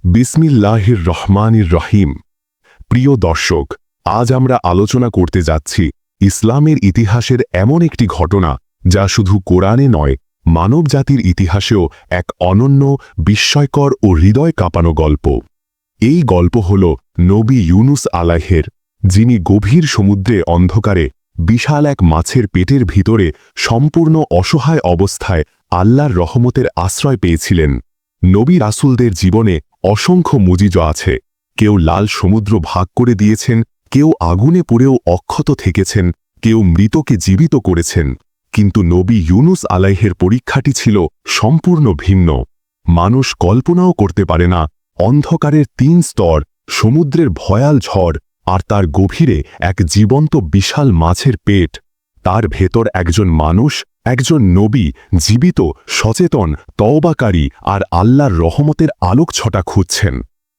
বিসমিল্লাহির রহমানির রহিম। প্রিয় দর্শক, আজ আমরা আলোচনা করতে যাচ্ছি ইসলামের ইতিহাসের এমন একটি ঘটনা যা শুধু কোরআনে নয়, মানবজাতির ইতিহাসেও এক অনন্য, বিস্ময়কর ও হৃদয় কাঁপানো গল্প। এই গল্প হল নবী ইউনুস আলাইহের, যিনি গভীর সমুদ্রে অন্ধকারে বিশাল এক মাছের পেটের ভিতরে সম্পূর্ণ অসহায় অবস্থায় আল্লাহর রহমতের আশ্রয় পেয়েছিলেন। নবী রাসূলদের জীবনে অসংখ্য মুজিজা আছে। কেউ লাল সমুদ্র ভাগ করে দিয়েছেন, কেউ আগুনে পুড়েও অক্ষত থেকেছেন, কেউ মৃতকে জীবিত করেছেন। কিন্তু নবী ইউনুস আলাইহের পরীক্ষাটি ছিল সম্পূর্ণ ভিন্ন। মানুষ কল্পনাও করতে পারে না অন্ধকারের ৩ স্তর, সমুদ্রের ভয়াল ঝড়, আর তার গভীরে এক জীবন্ত বিশাল মাছের পেট। তার ভেতর একজন মানুষ, একজন নবী, জীবিত, সচেতন, তওবাকারী আর আল্লাহর রহমতের আলোকছটা খুঁজছেন।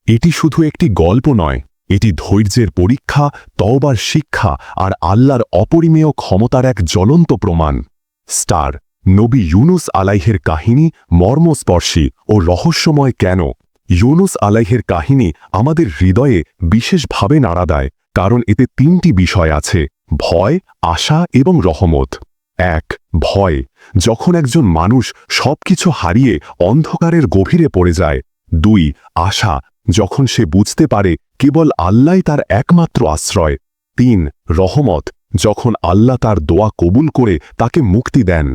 এটি শুধু একটি গল্প নয়, এটি ধৈর্যের পরীক্ষা, তওবার শিক্ষা আর আল্লাহর অপরিমেয় ক্ষমতার এক জ্বলন্ত প্রমাণ। স্টার নবী ইউনুস আলাইহের কাহিনী মর্মস্পর্শী ও রহস্যময়। কেন ইউনুস আলাইহের কাহিনী আমাদের হৃদয়ে বিশেষভাবে নাড়া দেয়? কারণ এতে ৩টি বিষয় আছে: ভয়, আশা এবং রহমত। ১. ভয়, যখন একজন মানুষ সবকিছু হারিয়ে অন্ধকারের গভীরে পড়ে যায়। ২. আশা, যখন সে বুঝতে পারে কেবল আল্লাহই তার একমাত্র আশ্রয়। ৩. রহমত, যখন আল্লাহ তার দোয়া কবুল করে তাকে মুক্তি দেন।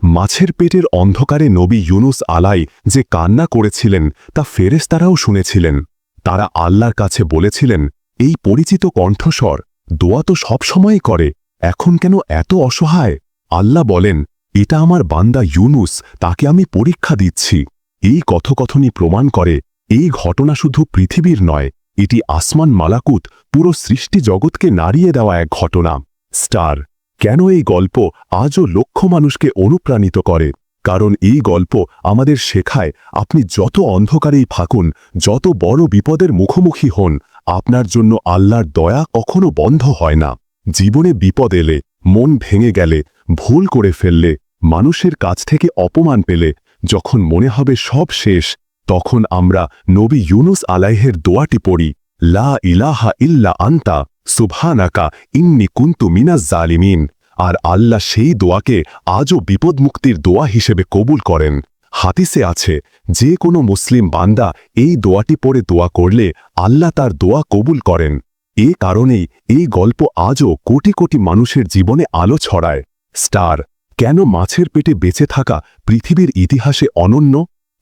মাছের পেটের অন্ধকারে নবী ইউনুস আলাই যে কান্না করেছিলেন তা ফেরেশতারাও শুনেছিলেন। তারা আল্লাহর কাছে বলেছিলেন, এই পরিচিত কণ্ঠস্বর, দোয়া তো সবসময়ই করে, এখন কেন এত অসহায়? আল্লাহ বলেন, এটা আমার বান্দা ইউনুস, তাকে আমি পরীক্ষা দিচ্ছি। এই কথোপকথনই প্রমাণ করে এই ঘটনা শুধু পৃথিবীর নয়, এটি আসমান মালাকুত, পুরো সৃষ্টি জগৎকে নাড়িয়ে দেওয়া এক ঘটনা। স্টার কেন এই গল্প আজও লক্ষ মানুষকে অনুপ্রাণিত করে? কারণ এই গল্প আমাদের শেখায়, আপনি যত অন্ধকারেই থাকুন, যত বড় বিপদের মুখোমুখি হন, আপনার জন্য আল্লাহর দয়া কখনো বন্ধ হয় না। জীবনে বিপদ এলে, মন ভেঙে গেলে, ভুল করে ফেললে, মানুষের কাছ থেকে অপমান পেলে, যখন মনে হবে সব শেষ, তখন আমরা নবী ইউনুস আলাইহের দোয়াটি পড়ি, লা ইলাহা ইল্লা আনতা সুবহানাকা ইন্নী কুনতু মিনাজ জালিমিন। আর আল্লাহ সেই দোয়াকে আজও বিপদমুক্তির দোয়া হিসেবে কবুল করেন। হাদিসে আছে, যে কোনো মুসলিম বান্দা এই দোয়াটি পড়ে দোয়া করলে আল্লাহ তার দোয়া কবুল করেন। এ কারণেই এই গল্প আজও কোটি কোটি মানুষের জীবনে আলো ছড়ায়। স্টার কেন মাছের পেটে বেঁচে থাকা পৃথিবীর ইতিহাসে অনন্য?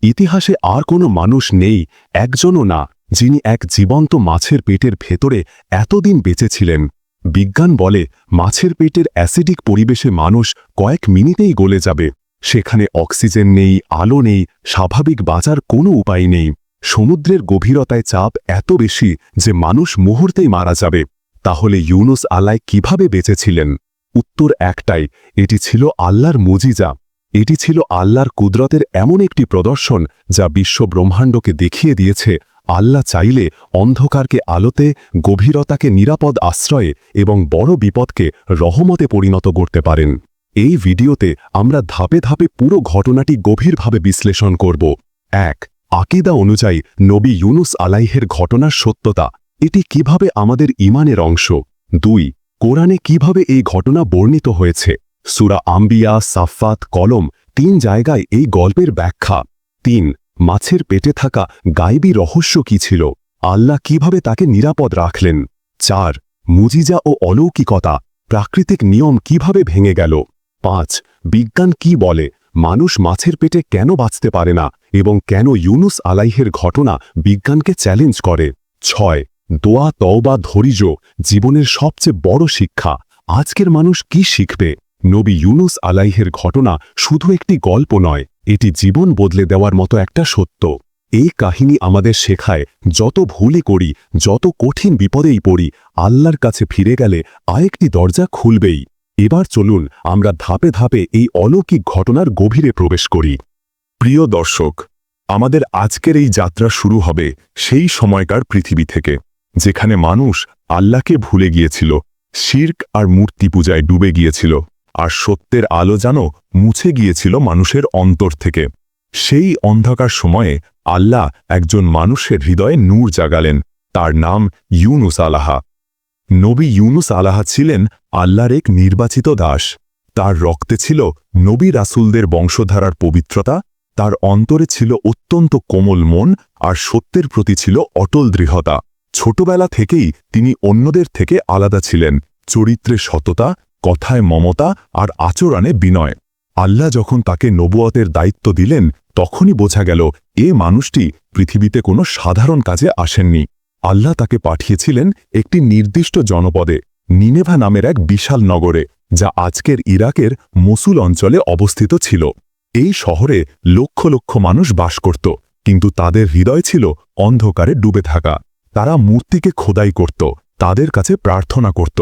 ইতিহাসে আর কোনো মানুষ নেই, একজনও না, যিনি এক জীবন্ত মাছের পেটের ভেতরে এতদিন বেঁচেছিলেন। বিজ্ঞান বলে, মাছের পেটের অ্যাসিডিক পরিবেশে মানুষ কয়েক মিনিটেই গলে যাবে। সেখানে অক্সিজেন নেই, আলো নেই, স্বাভাবিক বাঁচার কোনো উপায় নেই। সমুদ্রের গভীরতায় চাপ এত বেশি যে মানুষ মুহূর্তেই মারা যাবে। তাহলে ইউনুস আলাই কিভাবে বেঁচেছিলেন? উত্তর একটাই, এটি ছিল আল্লাহর মুজিজা। এটি ছিল আল্লাহর কুদরতের এমন একটি প্রদর্শন যা বিশ্ব ব্রহ্মাণ্ডকে দেখিয়ে দিয়েছে, আল্লাহ চাইলে অন্ধকারকে আলোতে, গভীরতাকে নিরাপদ আশ্রয়ে এবং বড় বিপদকে রহমতে পরিণত করতে পারেন। এই ভিডিওতে আমরা ধাপে ধাপে পুরো ঘটনাটি গভীরভাবে বিশ্লেষণ করব। ১. আকীদা অনুযায়ী নবী ইউনুস আলাইহের ঘটনার সত্যতা, এটি কিভাবে আমাদের ঈমানের অংশ। ২. কোরআনে কিভাবে এই ঘটনা বর্ণিত হয়েছে। সূরা আম্বিয়া, সাফফাত, কলম ৩ জায়গায় এই গল্পের ব্যাখ্যা। ৩. মাছের পেটে থাকা গায়েবী রহস্য কি ছিল? আল্লাহ কিভাবে তাকে নিরাপদ রাখলেন? ৪. মুজিজা ও অলৌকিকতা, প্রাকৃতিক নিয়ম কিভাবে ভেঙে গেল? ৫. বিজ্ঞান কি বলে, মানুষ মাছের পেটে কেন বাঁচতে পারে না এবং কেন ইউনুস আলাইহের ঘটনা বিজ্ঞানকে চ্যালেঞ্জ করে? ৬. দোয়া, তওবা, ধৈর্য, জীবনের সবচেয়ে বড় শিক্ষা, আজকের মানুষ কি শিখবে? নবী ইউনুস আলাইহের ঘটনা শুধু একটি গল্প নয়, এটি জীবন বদলে দেওয়ার মতো একটা সত্য। এই কাহিনী আমাদের শেখায়, যত ভুলই করি, যত কঠিন বিপদেই পড়ি, আল্লাহর কাছে ফিরে গেলে আরেকটি দরজা খুলবেই। এবার চলুন আমরা ধাপে ধাপে এই অলৌকিক ঘটনার গভীরে প্রবেশ করি। প্রিয় দর্শক, আমাদের আজকের এই যাত্রা শুরু হবে সেই সময়কার পৃথিবী থেকে, যেখানে মানুষ আল্লাহকে ভুলে গিয়েছিল, শিরক আর মূর্তি পূজায় ডুবে গিয়েছিল, আর সত্যের আলো যেন মুছে গিয়েছিল মানুষের অন্তর থেকে। সেই অন্ধকার সময়ে আল্লাহ একজন মানুষের হৃদয়ে নূর জাগালেন। তার নাম ইউনুস আলাহা। নবী ইউনুস আলাহা ছিলেন আল্লাহর এক নির্বাচিত দাস। তার রক্তে ছিল নবী রাসূলদের বংশধারার পবিত্রতা, তার অন্তরে ছিল অত্যন্ত কোমল মন, আর সত্যের প্রতি ছিল অটল দৃঢ়তা। ছোটবেলা থেকেই তিনি অন্যদের থেকে আলাদা ছিলেন, চরিত্রে সততা, কথায় মমতা আর আচরণে বিনয়। আল্লাহ যখন তাকে নবুয়তের দায়িত্ব দিলেন, তখনই বোঝা গেল এ মানুষটি পৃথিবীতে কোনো সাধারণ কাজে আসেননি। আল্লাহ তাকে পাঠিয়েছিলেন একটি নির্দিষ্ট জনপদে, নিনেভা নামের এক বিশাল নগরে, যা আজকের ইরাকের মসুল অঞ্চলে অবস্থিত ছিল। এই শহরে লক্ষ লক্ষ মানুষ বাস করত, কিন্তু তাদের হৃদয় ছিল অন্ধকারে ডুবে থাকা। তারা মূর্তিকে খোদাই করত, তাদের কাছে প্রার্থনা করত,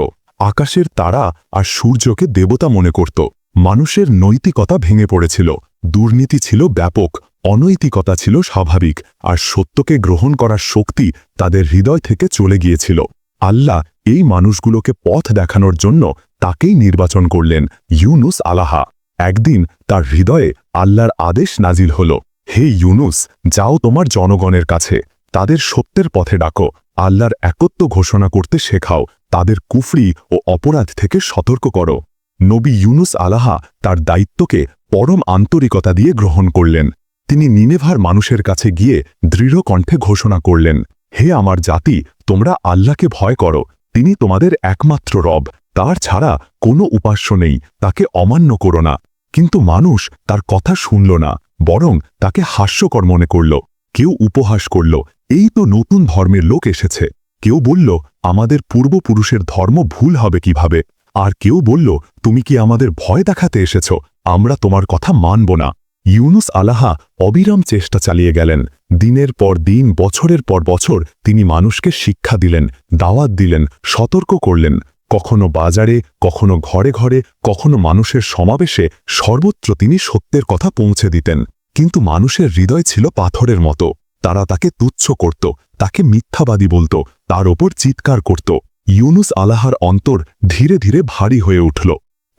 আকাশের তারা আর সূর্যকে দেবতা মনে করত। মানুষের নৈতিকতা ভেঙে পড়েছিল, দুর্নীতি ছিল ব্যাপক, অনৈতিকতা ছিল স্বাভাবিক, আর সত্যকে গ্রহণ করার শক্তি তাদের হৃদয় থেকে চলে গিয়েছিল। আল্লাহ এই মানুষগুলোকে পথ দেখানোর জন্য তাকেই নির্বাচন করলেন, ইউনুস আলাহা। একদিন তার হৃদয়ে আল্লাহর আদেশ নাজিল হল, হে ইউনুস, যাও তোমার জনগণের কাছে, তাদের সত্যের পথে ডাকো, আল্লাহর একত্ব ঘোষণা করতে শেখাও, তাদের কুফরি ও অপরাধ থেকে সতর্ক করো। নবী ইউনুস আলাহা তার দায়িত্বকে পরম আন্তরিকতা দিয়ে গ্রহণ করলেন। তিনি নিনেভার মানুষের কাছে গিয়ে দৃঢ় কণ্ঠে ঘোষণা করলেন, হে আমার জাতি, তোমরা আল্লাহকে ভয় করো, তিনি তোমাদের একমাত্র রব, তার ছাড়া কোনো উপাস্য নেই, তাকে অমান্য করো না। কিন্তু মানুষ তার কথা শুনল না, বরং তাকে হাস্যকর মনে করল। কেউ উপহাস করল, এই তো নতুন ধর্মের লোক এসেছে। কেউ বলল, আমাদের পূর্বপুরুষের ধর্ম ভুল হবে কিভাবে? আর কেউ বলল, তুমি কি আমাদের ভয় দেখাতে এসেছ? আমরা তোমার কথা মানব না। ইউনুস আলাহা অবিরাম চেষ্টা চালিয়ে গেলেন। দিনের পর দিন, বছরের পর বছর তিনি মানুষকে শিক্ষা দিলেন, দাওয়াত দিলেন, সতর্ক করলেন। কখনো বাজারে, কখনো ঘরে ঘরে, কখনো মানুষের সমাবেশে, সর্বত্র তিনি সত্যের কথা পৌঁছে দিতেন। কিন্তু মানুষের হৃদয় ছিল পাথরের মতো। তারা তাকে তুচ্ছ করত, তাকে মিথ্যাবাদী বলত, তার ওপর চিৎকার করত। ইউনুস আলাহার অন্তর ধীরে ধীরে ভারী হয়ে উঠল।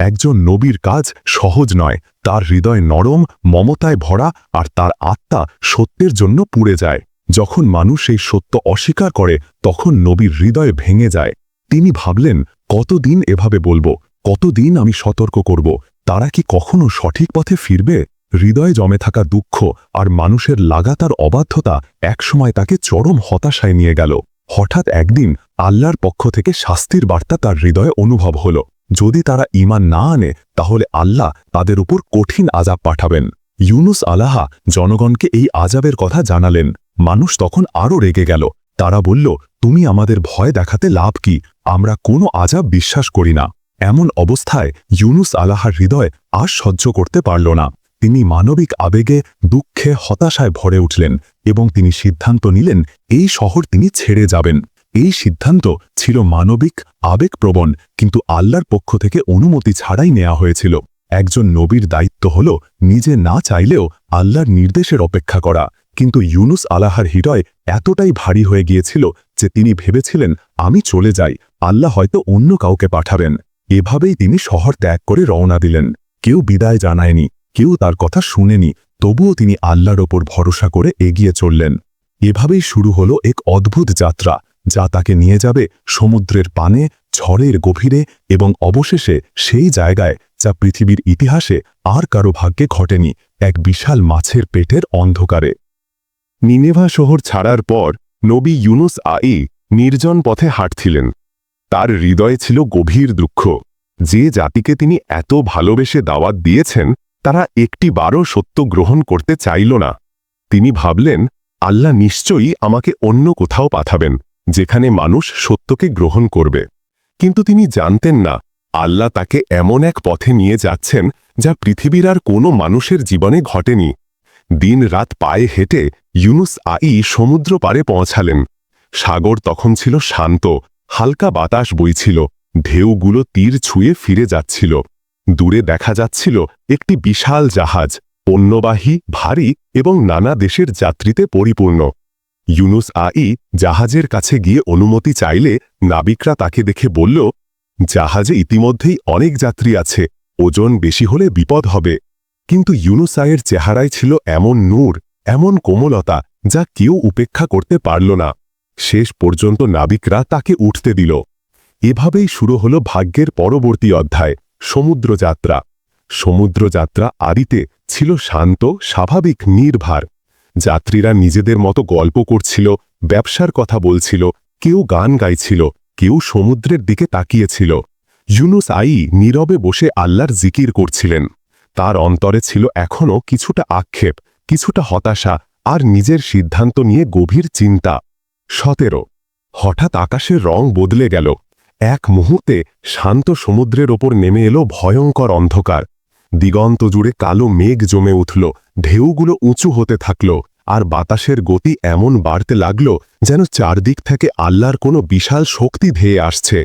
একজন নবীর কাজ সহজ নয়, তার হৃদয় নরম, মমতায় ভরা, আর তার আত্মা সত্যের জন্য পুড়ে যায়। যখন মানুষ এই সত্য অস্বীকার করে, তখন নবীর হৃদয় ভেঙে যায়। তিনি ভাবলেন, কতদিন এভাবে বলবো, কতদিন আমি সতর্ক করব, তারা কি কখনো সঠিক পথে ফিরবে? হৃদয়ে জমে থাকা দুঃখ আর মানুষের লাগাতার অবাধ্যতা একসময় তাকে চরম হতাশায় নিয়ে গেল। হঠাৎ একদিন আল্লাহর পক্ষ থেকে শাস্তির বার্তা তার হৃদয়ে অনুভব হল। যদি তারা ঈমান না আনে, তাহলে আল্লাহ তাদের উপর কঠিন আযাব পাঠাবেন। ইউনুস আলাহা জনগণকে এই আযাবের কথা জানালেন। মানুষ তখন আরও রেগে গেল। তারা বলল, তুমি আমাদের ভয় দেখাতে লাভ কি? আমরা কোনো আযাব বিশ্বাস করি না। এমন অবস্থায় ইউনুস আলাহার হৃদয় আর সহ্য করতে পারল না। তিনি মানবিক আবেগে, দুঃখে, হতাশায় ভরে উঠলেন এবং তিনি সিদ্ধান্ত নিলেন এই শহর তিনি ছেড়ে যাবেন। এই সিদ্ধান্ত ছিল মানবিক, আবেগপ্রবণ, কিন্তু আল্লাহর পক্ষ থেকে অনুমতি ছাড়াই নেওয়া হয়েছিল। একজন নবীর দায়িত্ব হল নিজে না চাইলেও আল্লাহর নির্দেশের অপেক্ষা করা। কিন্তু ইউনুস আলাহার হৃদয় এতটাই ভারী হয়ে গিয়েছিল যে তিনি ভেবেছিলেন, আমি চলে যাই, আল্লাহ হয়তো অন্য কাউকে পাঠাবেন। এভাবেই তিনি শহর ত্যাগ করে রওনা দিলেন। কেউ বিদায় জানায়নি, কেউ তার কথা শুনেনি, তবুও তিনি আল্লাহর ওপর ভরসা করে এগিয়ে চললেন। এভাবেই শুরু হলো এক অদ্ভুত যাত্রা, যা তাকে নিয়ে যাবে সমুদ্রের পানে, ঝড়ের গভীরে এবং অবশেষে সেই জায়গায় যা পৃথিবীর ইতিহাসে আর কারো ভাগ্যে ঘটেনি, এক বিশাল মাছের পেটের অন্ধকারে। নিনেভা শহর ছাড়ার পর নবী ইউনুস নির্জন পথে হাঁটছিলেন। তার হৃদয়ে ছিল গভীর দুঃখ। যে জাতিকে তিনি এত ভালোবেসে দাওয়াত দিয়েছেন, তারা একটিবারও সত্য গ্রহণ করতে চাইল না। তিনি ভাবলেন, আল্লাহ নিশ্চয়ই আমাকে অন্য কোথাও পাঠাবেন, যেখানে মানুষ সত্যকে গ্রহণ করবে। কিন্তু তিনি জানতেন না, আল্লাহ তাকে এমন এক পথে নিয়ে যাচ্ছেন যা পৃথিবীর আর কোনো মানুষের জীবনে ঘটেনি। দিন রাত পায়ে হেঁটে ইউনুস সমুদ্র পাড়ে পৌঁছালেন। সাগর তখন ছিল শান্ত, হালকা বাতাস বইছিল, ঢেউগুলো তীর ছুঁয়ে ফিরে যাচ্ছিল। দূরে দেখা যাচ্ছিল একটি বিশাল জাহাজ, পণ্যবাহী, ভারী এবং নানা দেশের যাত্রীতে পরিপূর্ণ। ইউনুস জাহাজের কাছে গিয়ে অনুমতি চাইলে নাবিকরা তাকে দেখে বলল, জাহাজে ইতিমধ্যেই অনেক যাত্রী আছে, ওজন বেশি হলে বিপদ হবে। কিন্তু ইউনুস চেহারায় ছিল এমন নূর, এমন কোমলতা যা কেউ উপেক্ষা করতে পারল না। শেষ পর্যন্ত নাবিকরা তাকে উঠতে দিল। এভাবেই শুরু হল ভাগ্যের পরবর্তী অধ্যায়, সমুদ্রযাত্রা। সমুদ্রযাত্রা আদিতে ছিল শান্ত, স্বাভাবিক, নির্ভার। যাত্রীরা নিজেদের মতো গল্প করছিল, ব্যবসার কথা বলছিল, কেউ গান গাইছিল, কেউ সমুদ্রের দিকে তাকিয়েছিল। ইউনুস নীরবে বসে আল্লাহর জিকির করছিলেন। তার অন্তরে ছিল এখনও কিছুটা আক্ষেপ, কিছুটা হতাশা, আর নিজের সিদ্ধান্ত নিয়ে গভীর চিন্তা। 17 হঠাৎ আকাশের রং বদলে গেল। এক মুহূর্তে শান্ত সমুদ্রের ওপর নেমে এলো ভয়ঙ্কর অন্ধকার। দিগন্ত জুড়ে কালো মেঘ জমে উঠল, ঢেউগুলো উঁচু হতে থাকল, আর বাতাসের গতি এমন বাড়তে লাগল যেন চারদিক থেকে আল্লাহর কোনো বিশাল শক্তি ধেয়ে আসছে।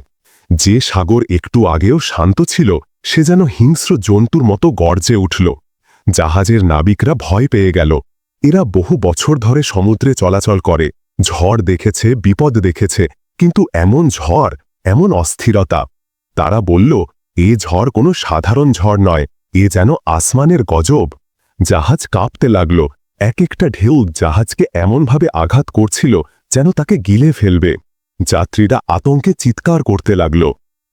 যে সাগর একটু আগেও শান্ত ছিল, সে যেন হিংস্র জন্তুর মতো গর্জে উঠল। জাহাজের নাবিকরা ভয় পেয়ে গেল। এরা বহু বছর ধরে সমুদ্রে চলাচল করে, ঝড় দেখেছে, বিপদ দেখেছে, কিন্তু এমন ঝড়, এমন অস্থিরতা। তারা বলল, এ ঝড় কোনো সাধারণ ঝড় নয়, এ যেন আসমানের গজব। জাহাজ কাঁপতে লাগল। এক একটা ঢেউ জাহাজকে এমনভাবে আঘাত করছিল যেন তাকে গিলে ফেলবে। যাত্রীরা আতঙ্কে চিৎকার করতে লাগল।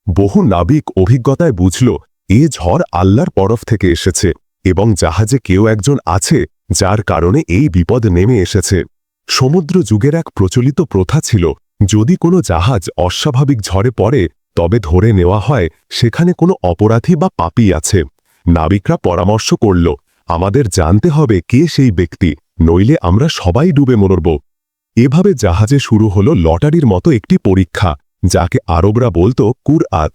বহু নাবিক অভিজ্ঞতায় বুঝল, এ ঝড় আল্লাহর তরফ থেকে এসেছে, এবং জাহাজে কেউ একজন আছে যার কারণে এই বিপদ নেমে এসেছে। সমুদ্র যুগের এক প্রচলিত প্রথা ছিল, যদি কোনো জাহাজ অস্বাভাবিক ঝড়ে পড়ে, তবে ধরে নেওয়া হয় সেখানে কোনো অপরাধী বা পাপী আছে। নাবিকরা পরামর্শ করল, আমাদের জানতে হবে কে সেই ব্যক্তি, নইলে আমরা সবাই ডুবে মরব। এভাবে জাহাজে শুরু হলো লটারির মতো একটি পরীক্ষা, যাকে আরবরা বলতো কুরআত।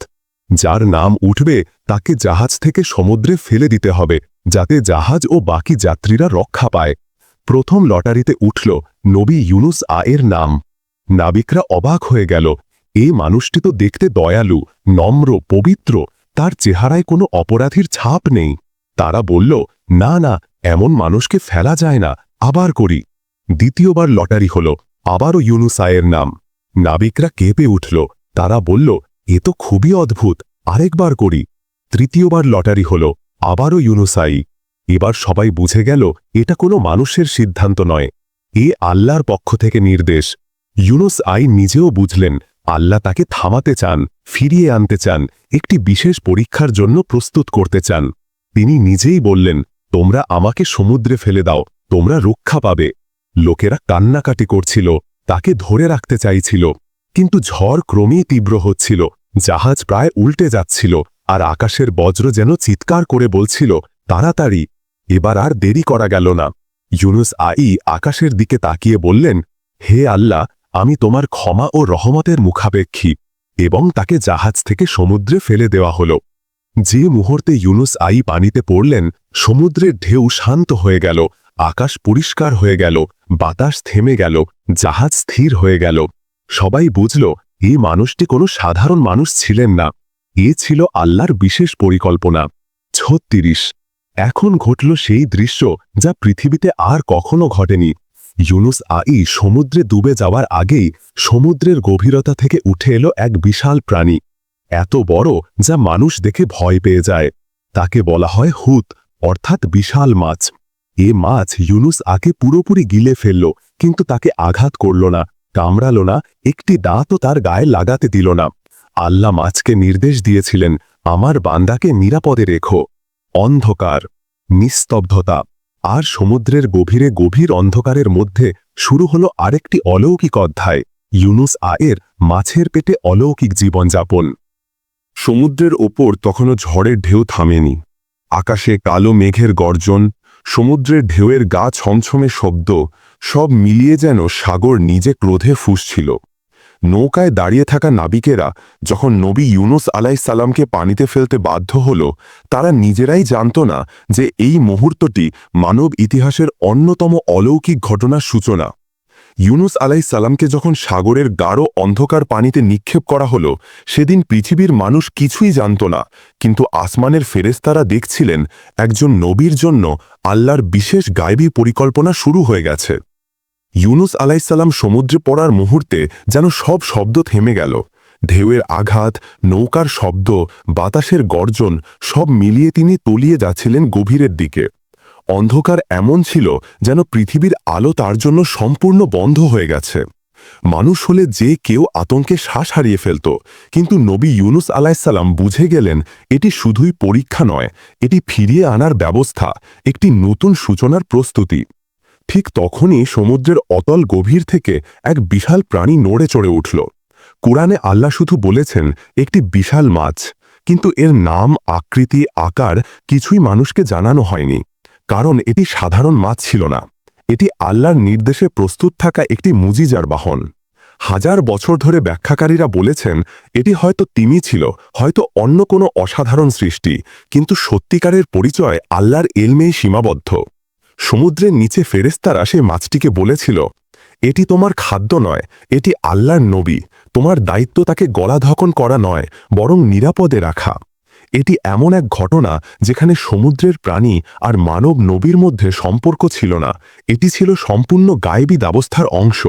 যার নাম উঠবে তাকে জাহাজ থেকে সমুদ্রে ফেলে দিতে হবে, যাতে জাহাজ ও বাকি যাত্রীরা রক্ষা পায়। প্রথম লটারিতে উঠল নবী ইউনুস এর নাম। নাবিকরা অবাক হয়ে গেল। এই মানুষটি তো দেখতে দয়ালু, নম্র, পবিত্র, তার চেহারায় কোনো অপরাধীর ছাপ নেই। তারা বলল, না না, এমন মানুষকে ফেলা যায় না, আবার করি। দ্বিতীয়বার লটারি হল, আবারও ইউনুস এর নাম। নাবিকরা কেঁপে উঠল। তারা বলল, এ তো খুবই অদ্ভুত, আরেকবার করি। তৃতীয়বার লটারি হল, আবারও ইউনুস। এবার সবাই বুঝে গেল এটা কোনো মানুষের সিদ্ধান্ত নয়, এ আল্লাহর পক্ষ থেকে নির্দেশ। ইউনুস নিজেও বুঝলেন আল্লাহ তাকে থামাতে চান, ফিরিয়ে আনতে চান, একটি বিশেষ পরীক্ষার জন্য প্রস্তুত করতে চান। তিনি নিজেই বললেন, তোমরা আমাকে সমুদ্রে ফেলে দাও, তোমরা রক্ষা পাবে। লোকেরা কান্নাকাটি করছিল, তাকে ধরে রাখতে চাইছিল, কিন্তু ঝড় ক্রমেই তীব্র হচ্ছিল, জাহাজ প্রায় উল্টে যাচ্ছিল, আর আকাশের বজ্র যেন চিৎকার করে বলছিল, তাড়াতাড়ি। এবার আর দেরি করা গেল না। ইউনুস আকাশের দিকে তাকিয়ে বললেন, হে আল্লাহ, আমি তোমার ক্ষমা ও রহমতের মুখাপেক্ষী, এবং তাকে জাহাজ থেকে সমুদ্রে ফেলে দেওয়া হল। যে মুহূর্তে ইউনুস পানিতে পড়লেন, সমুদ্রের ঢেউ শান্ত হয়ে গেল, আকাশ পরিষ্কার হয়ে গেল, বাতাস থেমে গেল, জাহাজ স্থির হয়ে গেল। সবাই বুঝল, এই মানুষটি কোনো সাধারণ মানুষ ছিলেন না, এ ছিল আল্লাহর বিশেষ পরিকল্পনা। 36 এখন ঘটল সেই দৃশ্য যা পৃথিবীতে আর কখনো ঘটেনি। ইউনুস সমুদ্রে ডুবে যাওয়ার আগেই সমুদ্রের গভীরতা থেকে উঠে এলো এক বিশাল প্রাণী, এত বড় যা মানুষ দেখে ভয় পেয়ে যায়। তাকে বলা হয় হুত, অর্থাৎ বিশাল মাছ। এ মাছ ইউনুস পুরোপুরি গিলে ফেলল, কিন্তু তাকে আঘাত করল না, কামড়াল না, একটি দাঁতও তার গায়ে লাগাতে দিল না। আল্লাহ মাছকে নির্দেশ দিয়েছিলেন, আমার বান্দাকে নিরাপদে রেখো। অন্ধকার, নিস্তব্ধতা, আর সমুদ্রের গভীরে গভীর অন্ধকারের মধ্যে শুরু হলো আরেকটি অলৌকিক অধ্যায়, ইউনুস মাছের পেটে অলৌকিক জীবনযাপন। সমুদ্রের ওপর তখনও ঝড়ের ঢেউ থামেনি। আকাশে কালো মেঘের গর্জন, সমুদ্রের ঢেউয়ের গা ছমছমে শব্দ, সব মিলিয়ে যেন সাগর নিজে ক্রোধে ফুঁসছিল। নৌকায় দাঁড়িয়ে থাকা নাবিকেরা যখন নবী ইউনুস আলাইহিসসালামকে পানিতে ফেলতে বাধ্য হল, তারা নিজেরাই জানত না যে এই মুহূর্তটি মানব ইতিহাসের অন্যতম অলৌকিক ঘটনার সূচনা। ইউনুস আলাইহিসসালামকে যখন সাগরের গাঢ় অন্ধকার পানিতে নিক্ষেপ করা হল, সেদিন পৃথিবীর মানুষ কিছুই জানত না, কিন্তু আসমানের ফেরেশতারা দেখছিলেন একজন নবীর জন্য আল্লাহর বিশেষ গায়বী পরিকল্পনা শুরু হয়ে গেছে। ইউনুস আলাইহিসসালাম সমুদ্রে পড়ার মুহূর্তে যেন সব শব্দ থেমে গেল। ঢেউয়ের আঘাত, নৌকার শব্দ, বাতাসের গর্জন, সব মিলিয়ে তিনি তলিয়ে যাচ্ছিলেন গভীরের দিকে। অন্ধকার এমন ছিল যেন পৃথিবীর আলো তার জন্য সম্পূর্ণ বন্ধ হয়ে গেছে। মানুষ হলে যে কেউ আতঙ্কে শ্বাস হারিয়ে ফেলত, কিন্তু নবী ইউনুস আলাইসাল্লাম বুঝে গেলেন এটি শুধুই পরীক্ষা নয়, এটি ফিরিয়ে আনার ব্যবস্থা, একটি নতুন সূচনার প্রস্তুতি। ঠিক তখনই সমুদ্রের অতল গভীর থেকে এক বিশাল প্রাণী নড়ে চড়ে উঠল। কোরআনে আল্লাহ শুধু বলেছেন একটি বিশাল মাছ, কিন্তু এর নাম, আকৃতি, আকার কিছুই মানুষকে জানানো হয়নি, কারণ এটি সাধারণ মাছ ছিল না। এটি আল্লাহর নির্দেশে প্রস্তুত থাকা একটি মুজিজার বাহন। হাজার বছর ধরে ব্যাখ্যাকারীরা বলেছেন এটি হয়তো তিমি ছিল, হয়তো অন্য কোনো অসাধারণ সৃষ্টি, কিন্তু সত্যিকারের পরিচয় আল্লাহর এলমেই সীমাবদ্ধ। সমুদ্রের নিচে ফেরেশতারা সেই মাছটিকে বলেছিল, এটি তোমার খাদ্য নয়, এটি আল্লাহর নবী, তোমার দায়িত্ব তাকে গলাধকন করা নয়, বরং নিরাপদে রাখা। এটি এমন এক ঘটনা যেখানে সমুদ্রের প্রাণী আর মানব নবীর মধ্যে সম্পর্ক ছিল না, এটি ছিল সম্পূর্ণ গায়েবী ব্যবস্থার অংশ।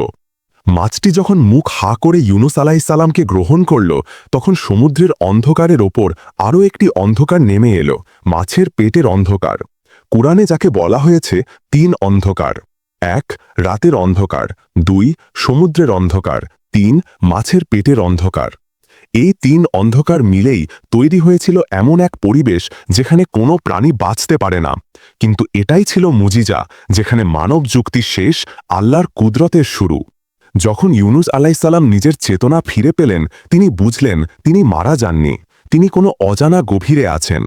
মাছটি যখন মুখ হা করে ইউনুস আলাইহিসসালামকে গ্রহণ করল, তখন সমুদ্রের অন্ধকারের ওপর আরও একটি অন্ধকার নেমে এলো, মাছের পেটের অন্ধকার। কুরআনে যাকে বলা হয়েছে ৩ অন্ধকার: ১ রাতের অন্ধকার, ২ সমুদ্রের অন্ধকার, ৩ মাছের পেটের অন্ধকার। এই ৩ অন্ধকার মিলেই তৈরি হয়েছিল এমন এক পরিবেশ যেখানে কোনো প্রাণী বাঁচতে পারে না। কিন্তু এটাই ছিল মুজিজা, যেখানে মানব যুক্তি শেষ, আল্লাহর কুদরতের শুরু। যখন ইউনুস আলাইহিসসালাম নিজের চেতনা ফিরে পেলেন, তিনি বুঝলেন তিনি মারা যাননি, তিনি কোনো অজানা গভীরে আছেন।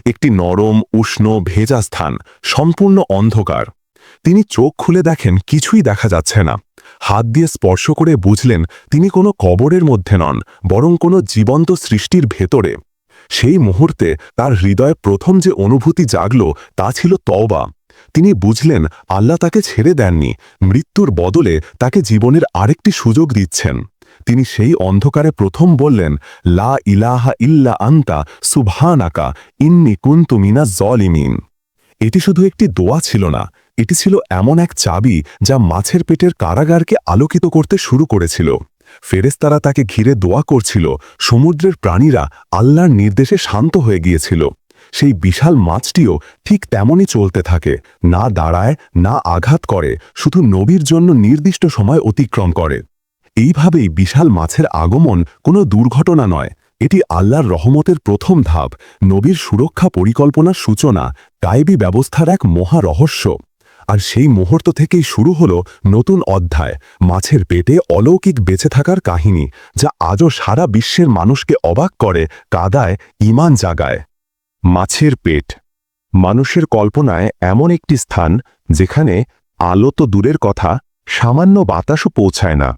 একটি নরম, উষ্ণ, ভেজা স্থান, সম্পূর্ণ অন্ধকার। তিনি চোখ খুলে দেখেন কিছুই দেখা যাচ্ছে না। হাত দিয়ে স্পর্শ করে বুঝলেন তিনি কোনো কবরের মধ্যে নন, বরং কোনো জীবন্ত সৃষ্টির ভেতরে। সেই মুহূর্তে তার হৃদয়ে প্রথম যে অনুভূতি জাগল তা ছিল তওবা। তিনি বুঝলেন আল্লাহ তাকে ছেড়ে দেননি, মৃত্যুর বদলে তাকে জীবনের আরেকটি সুযোগ দিচ্ছেন। তিনি সেই অন্ধকারে প্রথম বললেন, লা ইলাহা ইল্লা আনতা সুবহানাকা ইন্নী কুনতু মিনাজ জালিমিন। এটি শুধু একটি দোয়া ছিল না, এটি ছিল এমন এক চাবি যা মাছের পেটের কারাগারকে আলোকিত করতে শুরু করেছিল। ফেরেশতারা তাকে ঘিরে দোয়া করছিল, সমুদ্রের প্রাণীরা আল্লাহর নির্দেশে শান্ত হয়ে গিয়েছিল। সেই বিশাল মাছটিও ঠিক তেমনই চলতে থাকে, না দাঁড়ায়, না আঘাত করে, শুধু নবীর জন্য নির্দিষ্ট সময় অতিক্রম করে। এইভাবেই বিশাল মাছের আগমন কোনো দুর্ঘটনা নয়, এটি আল্লাহর রহমতের প্রথম ধাপ, নবীর সুরক্ষা পরিকল্পনার সূচনা, গায়েবী ব্যবস্থার এক মহা রহস্য। আর সেই মুহূর্ত থেকেই শুরু হলো নতুন অধ্যায়, মাছের পেটে অলৌকিক বেঁচে থাকার কাহিনী, যা আজও সারা বিশ্বের মানুষকে অবাক করে, কাঁদায়, ঈমান জাগায়। মাছের পেট মানুষের কল্পনায় এমন একটি স্থান যেখানে আলো তো দূরের কথা, সামান্য বাতাসও পৌঁছায় না।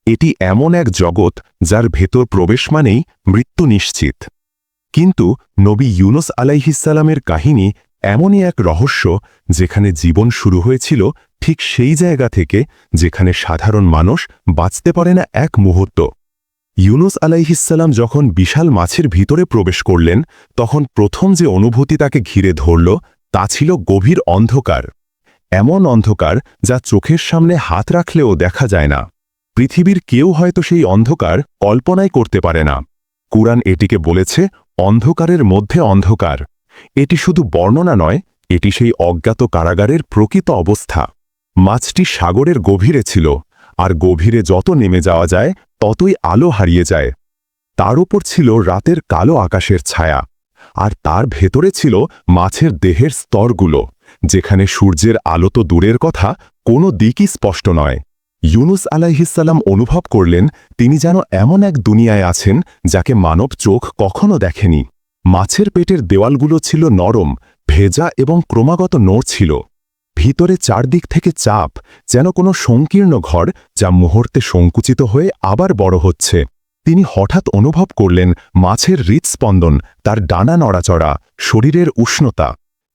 এটি এমন এক জগৎ যার ভেতর প্রবেশ মানেই মৃত্যু নিশ্চিত। কিন্তু নবী ইউনুস আলাইহিসসালামের কাহিনী এমনই এক রহস্য, যেখানে জীবন শুরু হয়েছিল ঠিক সেই জায়গা থেকে যেখানে সাধারণ মানুষ বাঁচতে পারে না এক মুহূর্ত। ইউনুস আলাইহিসসালাম যখন বিশাল মাছের ভিতরে প্রবেশ করলেন, তখন প্রথম যে অনুভূতি তাকে ঘিরে ধরল তা ছিল গভীর অন্ধকার। এমন অন্ধকার যা চোখের সামনে হাত রাখলেও দেখা যায় না। পৃথিবীর কেউ হয়তো সেই অন্ধকার কল্পনাই করতে পারে না। কুরআন এটিকে বলেছে অন্ধকারের মধ্যে অন্ধকার। এটি শুধু বর্ণনা নয়, এটি সেই অজ্ঞাত কারাগারের প্রকৃত অবস্থা। মাছটি সাগরের গভীরে ছিল, আর গভীরে যত নেমে যাওয়া যায় ততই আলো হারিয়ে যায়। তার উপর ছিল রাতের কালো আকাশের ছায়া, আর তার ভেতরে ছিল মাছের দেহের স্তরগুলো, যেখানে সূর্যের আলো তো দূরের কথা, কোনো দিকই স্পষ্ট নয়। ইউনুস আলাইহিসসালাম অনুভব করলেন তিনি যেন এমন এক দুনিয়ায় আছেন যাকে মানব চোখ কখনো দেখেনি। মাছের পেটের দেওয়ালগুলো ছিল নরম, ভেজা এবং ক্রমাগত নড়ছিল। ভিতরে চারদিক থেকে চাপ, যেন কোনো সংকীর্ণ ঘর যা মুহূর্তে সংকুচিত হয়ে আবার বড় হচ্ছে। তিনি হঠাৎ অনুভব করলেন মাছের হৃৎস্পন্দন, তার ডানা নড়াচড়া, শরীরের উষ্ণতা।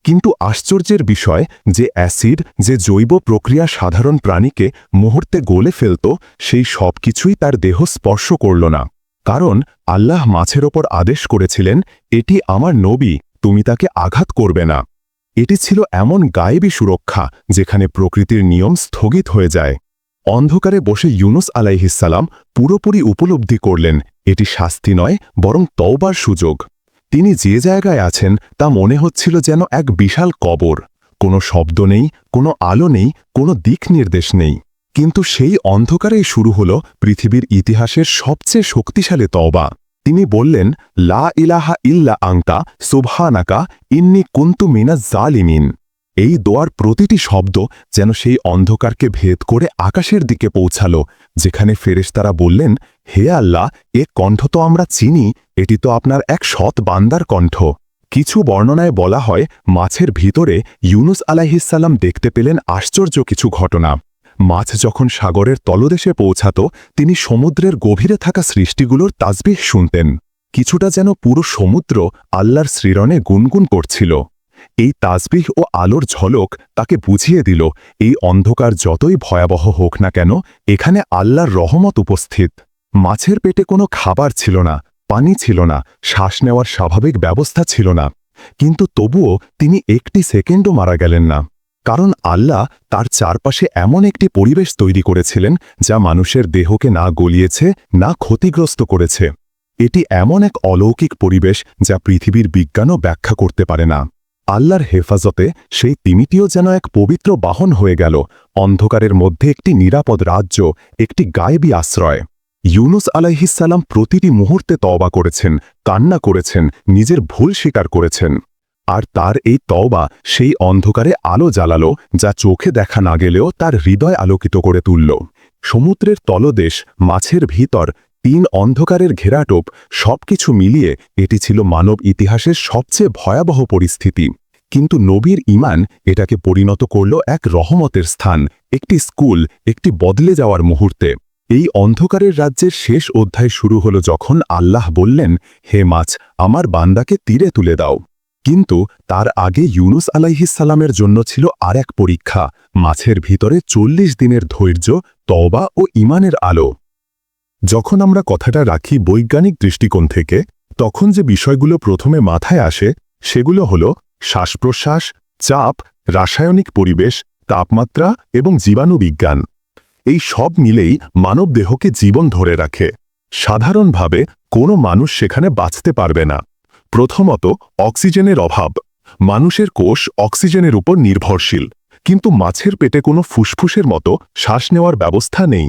কিন্তু আশ্চর্যের বিষয়, যে অ্যাসিড, যে জৈব প্রক্রিয়া সাধারণ প্রাণীকে মুহূর্তে গলে ফেলত, সেই সব কিছুই তার দেহ স্পর্শ করল না। কারণ আল্লাহ মাছের ওপর আদেশ করেছিলেন, এটি আমার নবী, তুমি তাকে আঘাত করবে না। এটি ছিল এমন গায়েবী সুরক্ষা যেখানে প্রকৃতির নিয়ম স্থগিত হয়ে যায়। অন্ধকারে বসে ইউনুস আলাইহিসসালাম পুরোপুরি উপলব্ধি করলেন এটি শাস্তি নয়, বরং তওবার সুযোগ। তিনি যে জায়গায় আছেন তা মনে হচ্ছিল যেন এক বিশাল কবর, কোনো শব্দ নেই, কোনো আলো নেই, কোনো দিক নির্দেশ নেই। কিন্তু সেই অন্ধকারেই শুরু হলো পৃথিবীর ইতিহাসের সবচেয়ে শক্তিশালী তওবা। তিনি বললেন, লা ইলাহা ইল্লা আনতা সুবহানাকা ইন্নী কুনতু মিনাজ জালিমিন। এই দোয়ার প্রতিটি শব্দ যেন সেই অন্ধকারকে ভেদ করে আকাশের দিকে পৌঁছালো, যেখানে ফেরেশতারা বললেন, হে আল্লাহ, এ কণ্ঠ তো আমরা চিনি, এটি তো আপনার এক সৎ বান্দার কণ্ঠ। কিছু বর্ণনায় বলা হয়, মাছের ভিতরে ইউনুস আলাইহিসসালাম দেখতে পেলেন আশ্চর্য কিছু ঘটনা। মাছ যখন সাগরের তলদেশে পৌঁছাত, তিনি সমুদ্রের গভীরে থাকা সৃষ্টিগুলোর তাসবিহ শুনতেন। কিছুটা যেন পুরো সমুদ্র আল্লাহর শ্রীরণে গুনগুন করছিল। এই তাসবিহ ও আলোর ঝলক তাকে বুঝিয়ে দিল, এই অন্ধকার যতই ভয়াবহ হোক না কেন, এখানে আল্লাহর রহমত উপস্থিত। মাছের পেটে কোনো খাবার ছিল না, পানি ছিল না, শ্বাস নেওয়ার স্বাভাবিক ব্যবস্থা ছিল না। কিন্তু তবুও তিনি একটি সেকেন্ডও মারা গেলেন না, কারণ আল্লাহ তার চারপাশে এমন একটি পরিবেশ তৈরি করেছিলেন যা মানুষের দেহকে না গলিয়েছে, না ক্ষতিগ্রস্ত করেছে। এটি এমন এক অলৌকিক পরিবেশ যা পৃথিবীর বিজ্ঞানও ব্যাখ্যা করতে পারে না। আল্লাহর হেফাজতে সেই তিমিটিও যেন এক পবিত্র বাহন হয়ে গেল, অন্ধকারের মধ্যে একটি নিরাপদ রাজ্য, একটি গায়েবী আশ্রয়। ইউনুস আলাইহিসসালাম প্রতিটি মুহূর্তে তওবা করেছেন, কান্না করেছেন, নিজের ভুল স্বীকার করেছেন। আর তার এই তওবা সেই অন্ধকারে আলো জ্বালালো, যা চোখে দেখা না গেলেও তার হৃদয় আলোকিত করে তুলল। সমুদ্রের তলদেশ, মাছের ভিতর, 3 অন্ধকারের ঘেরাটোপ, সবকিছু মিলিয়ে এটি ছিল মানব ইতিহাসের সবচেয়ে ভয়াবহ পরিস্থিতি। কিন্তু নবীর ঈমান এটাকে পরিণত করল এক রহমতের স্থান, একটি স্কুল, একটি বদলে যাওয়ার মুহূর্তে। এই অন্ধকারের রাজ্যের শেষ অধ্যায় শুরু হলো যখন আল্লাহ বললেন, হে মাছ, আমার বান্দাকে তীরে তুলে দাও। কিন্তু তার আগে ইউনুস আলাইহিসসালামের জন্য ছিল আর এক পরীক্ষা, মাছের ভিতরে 40 দিনের ধৈর্য, তওবা ও ঈমানের আলো। যখন আমরা কথাটা রাখি বৈজ্ঞানিক দৃষ্টিকোণ থেকে, তখন যে বিষয়গুলো প্রথমে মাথায় আসে সেগুলো হলো শ্বাস-প্রশ্বাস, চাপ, রাসায়নিক পরিবেশ, তাপমাত্রা এবং জীবাণুবিজ্ঞান। এই সব মিলেই মানব দেহকে জীবন ধরে রাখে। সাধারণভাবে কোনো মানুষ সেখানে বাঁচতে পারবে না। প্রথমত, অক্সিজেনের অভাব। মানুষের কোষ অক্সিজেনের উপর নির্ভরশীল, কিন্তু মাছের পেটে কোনো ফুসফুসের মতো শ্বাস নেওয়ার ব্যবস্থা নেই।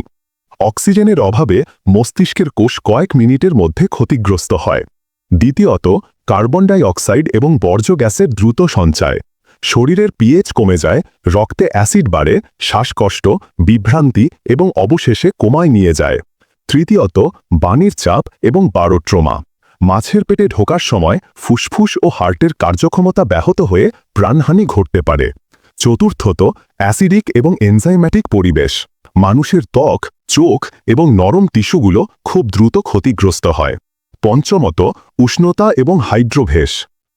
অক্সিজেনের অভাবে মস্তিষ্কের কোষ কয়েক মিনিটের মধ্যে ক্ষতিগ্রস্ত হয়। দ্বিতীয়ত, কার্বন ডাই অক্সাইড এবং বর্জ্য গ্যাসের দ্রুত সঞ্চয়। শরীরের পিএইচ কমে যায়, রক্তে অ্যাসিড বাড়ে, শ্বাসকষ্ট, বিভ্রান্তি এবং অবশেষে কোমায় নিয়ে যায়। তৃতীয়ত, বাণীর চাপ এবং বারোট্রমা। মাছের পেটে ঢোকার সময় ফুসফুস ও হার্টের কার্যক্ষমতা ব্যাহত হয়ে প্রাণহানি ঘটতে পারে। চতুর্থত, অ্যাসিডিক এবং এনজাইম্যাটিক পরিবেশ। মানুষের ত্বক, চোখ এবং নরম টিস্যুগুলো খুব দ্রুত ক্ষতিগ্রস্ত হয়। পঞ্চমত, উষ্ণতা এবং হাইড্রোভেস।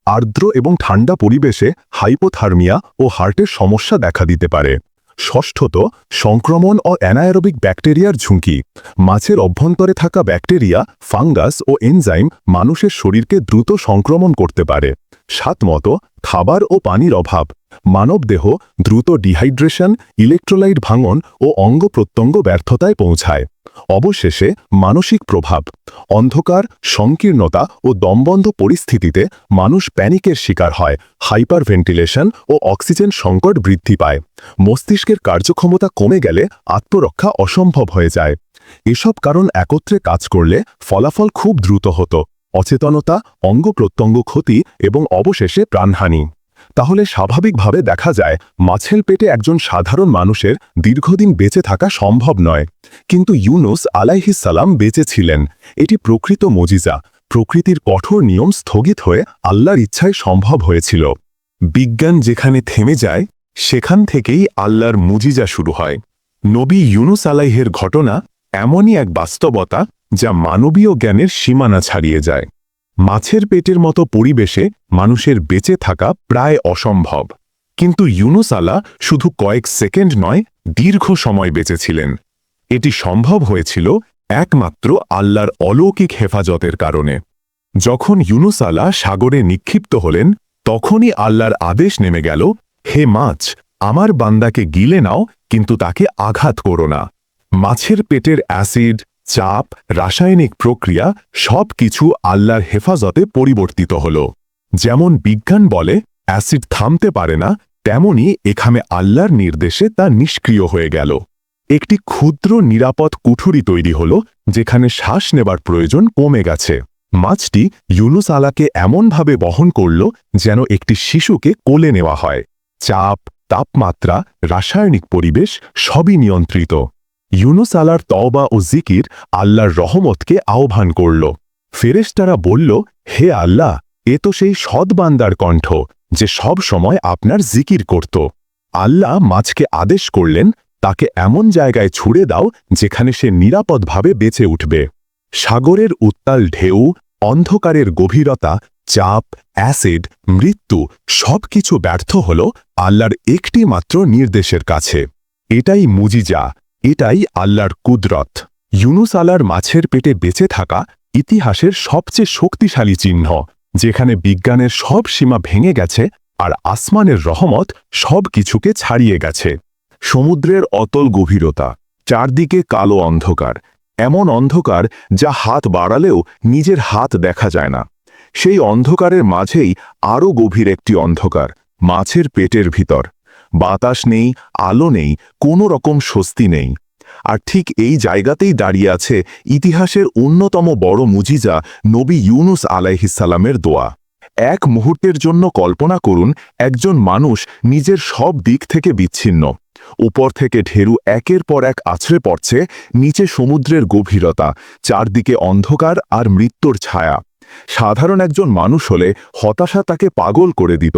আর্দ্র এবং ঠান্ডা পরিবেশে হাইপোথার্মিয়া ও হার্টের সমস্যা দেখা দিতে পারে। ষষ্ঠত, সংক্রমণ ও অ্যানায়েরোবিক ব্যাকটেরিয়ার ঝুঁকি। মাছের অভ্যন্তরে থাকা ব্যাকটেরিয়া, ফাঙ্গাস ও এনজাইম মানুষের শরীরকে দ্রুত সংক্রমণ করতে পারে। সাতমত, খাবার ও পানির অভাব। মানবদেহ দ্রুত ডিহাইড্রেশন, ইলেকট্রোলাইট ভাঙন ও অঙ্গ প্রত্যঙ্গ ব্যর্থতায় পৌঁছায়। অবশেষে মানসিক প্রভাব। অন্ধকার, সংকীর্ণতা ও দমবন্ধ পরিস্থিতিতে মানুষ প্যানিকের শিকার হয়, হাইপার ভেন্টিলেশন ও অক্সিজেন সংকট বৃদ্ধি পায়। মস্তিষ্কের কার্যক্ষমতা কমে গেলে আত্মরক্ষা অসম্ভব হয়ে যায়। এসব কারণ একত্রে কাজ করলে ফলাফল খুব দ্রুত হতো, অচেতনতা, অঙ্গ প্রত্যঙ্গ ক্ষতি এবং অবশেষে প্রাণহানি। তাহলে স্বাভাবিকভাবে দেখা যায় মাছের পেটে একজন সাধারণ মানুষের দীর্ঘদিন বেঁচে থাকা সম্ভব নয়। কিন্তু ইউনুস আলাইহিসসালাম বেঁচে ছিলেন। এটি প্রকৃত মজিজা, প্রকৃতির কঠোর নিয়ম স্থগিত হয়ে আল্লাহর ইচ্ছায় সম্ভব হয়েছিল। বিজ্ঞান যেখানে থেমে যায়, সেখান থেকেই আল্লাহর মুজিজা শুরু হয়। নবী ইউনুস আলাইহের ঘটনা এমনই এক বাস্তবতা যা মানবীয় জ্ঞানের সীমানা ছাড়িয়ে যায়। মাছের পেটের মতো পরিবেশে মানুষের বেঁচে থাকা প্রায় অসম্ভব, কিন্তু ইউনুস আলাহ শুধু কয়েক সেকেন্ড নয়, দীর্ঘ সময় বেঁচেছিলেন। এটি সম্ভব হয়েছিল একমাত্র আল্লাহর অলৌকিক হেফাজতের কারণে। যখন ইউনুস আলাহ সাগরে নিক্ষিপ্ত হলেন, তখনই আল্লাহর আদেশ নেমে গেল, হে মাছ, আমার বান্দাকে গিলে নাও, কিন্তু তাকে আঘাত করো না। মাছের পেটের অ্যাসিড, চাপ, রাসায়নিক প্রক্রিয়া সবকিছু আল্লাহর হেফাজতে পরিবর্তিত হল। যেমন বিজ্ঞান বলে, অ্যাসিড থামতে পারে না, তেমনি এখানে আল্লাহর নির্দেশে তা নিষ্ক্রিয় হয়ে গেল। একটি ক্ষুদ্র নিরাপদ কুঠুরি তৈরি হল, যেখানে শ্বাস নেবার প্রয়োজন কমে গেছে। মাছটি ইউনুস আলাকে এমনভাবে বহন করল যেন একটি শিশুকে কোলে নেওয়া হয়। চাপ, তাপমাত্রা, রাসায়নিক পরিবেশ সবই নিয়ন্ত্রিত। ইউনুস আলার তওবা ও জিকির আল্লাহর রহমতকে আহ্বান করল। ফেরেশতারা বলল, হে আল্লাহ, এ তো সেই সৎ বান্দার কণ্ঠ যে সব সময় আপনার জিকির করত। আল্লাহ মাছকে আদেশ করলেন, তাকে এমন জায়গায় ছুড়ে দাও যেখানে সে নিরাপদভাবে বেঁচে উঠবে। সাগরের উত্তাল ঢেউ, অন্ধকারের গভীরতা, চাপ, অ্যাসিড, মৃত্যু সবকিছু ব্যর্থ হল আল্লাহর একটি মাত্র নির্দেশের কাছে। এটাই মুজিজা, এটাই আল্লাহর কুদরত। ইউনুস আলার মাছের পেটে বেঁচে থাকা ইতিহাসের সবচেয়ে শক্তিশালী চিহ্ন, যেখানে বিজ্ঞানের সব সীমা ভেঙে গেছে আর আসমানের রহমত সব কিছুকে ছাড়িয়ে গেছে। সমুদ্রের অতল গভীরতা, চারদিকে কালো অন্ধকার, এমন অন্ধকার যা হাত বাড়ালেও নিজের হাত দেখা যায় না। সেই অন্ধকারের মাঝেই আরও গভীর একটি অন্ধকার, মাছের পেটের ভিতর। বাতাস নেই, আলো নেই, কোনো রকম স্বস্তি নেই। আর ঠিক এই জায়গাতেই দাঁড়িয়ে আছে ইতিহাসের অন্যতম বড় মুজিজা নবী ইউনুস আলাইহিসসালামের দোয়া। এক মুহূর্তের জন্য কল্পনা করুন, একজন মানুষ নিজের সব দিক থেকে বিচ্ছিন্ন। উপর থেকে ঢেউ একের পর এক আছড়ে পড়ছে, নিচে সমুদ্রের গভীরতা, চারদিকে অন্ধকার আর মৃত্যুর ছায়া। সাধারণ একজন মানুষ হলে হতাশা তাকে পাগল করে দিত,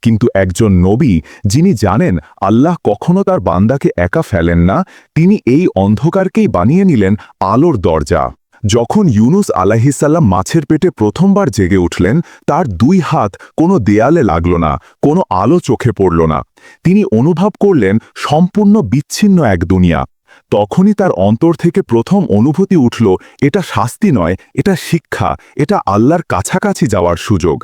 কিন্তু একজন নবী যিনি জানেন আল্লাহ কখনো তার বান্দাকে একা ফেলেন না, তিনি এই অন্ধকারকেই বানিয়ে নিলেন আলোর দরজা। যখন ইউনুস আলাইহিসসালাম মাছের পেটে প্রথমবার জেগে উঠলেন, তার দুই হাত কোনো দেয়ালে লাগল না, কোনো আলো চোখে পড়ল না। তিনি অনুভব করলেন সম্পূর্ণ বিচ্ছিন্ন এক দুনিয়া। তখনই তার অন্তর থেকে প্রথম অনুভূতি উঠল, এটা শাস্তি নয়, এটা শিক্ষা, এটা আল্লাহর কাছাকাছি যাওয়ার সুযোগ।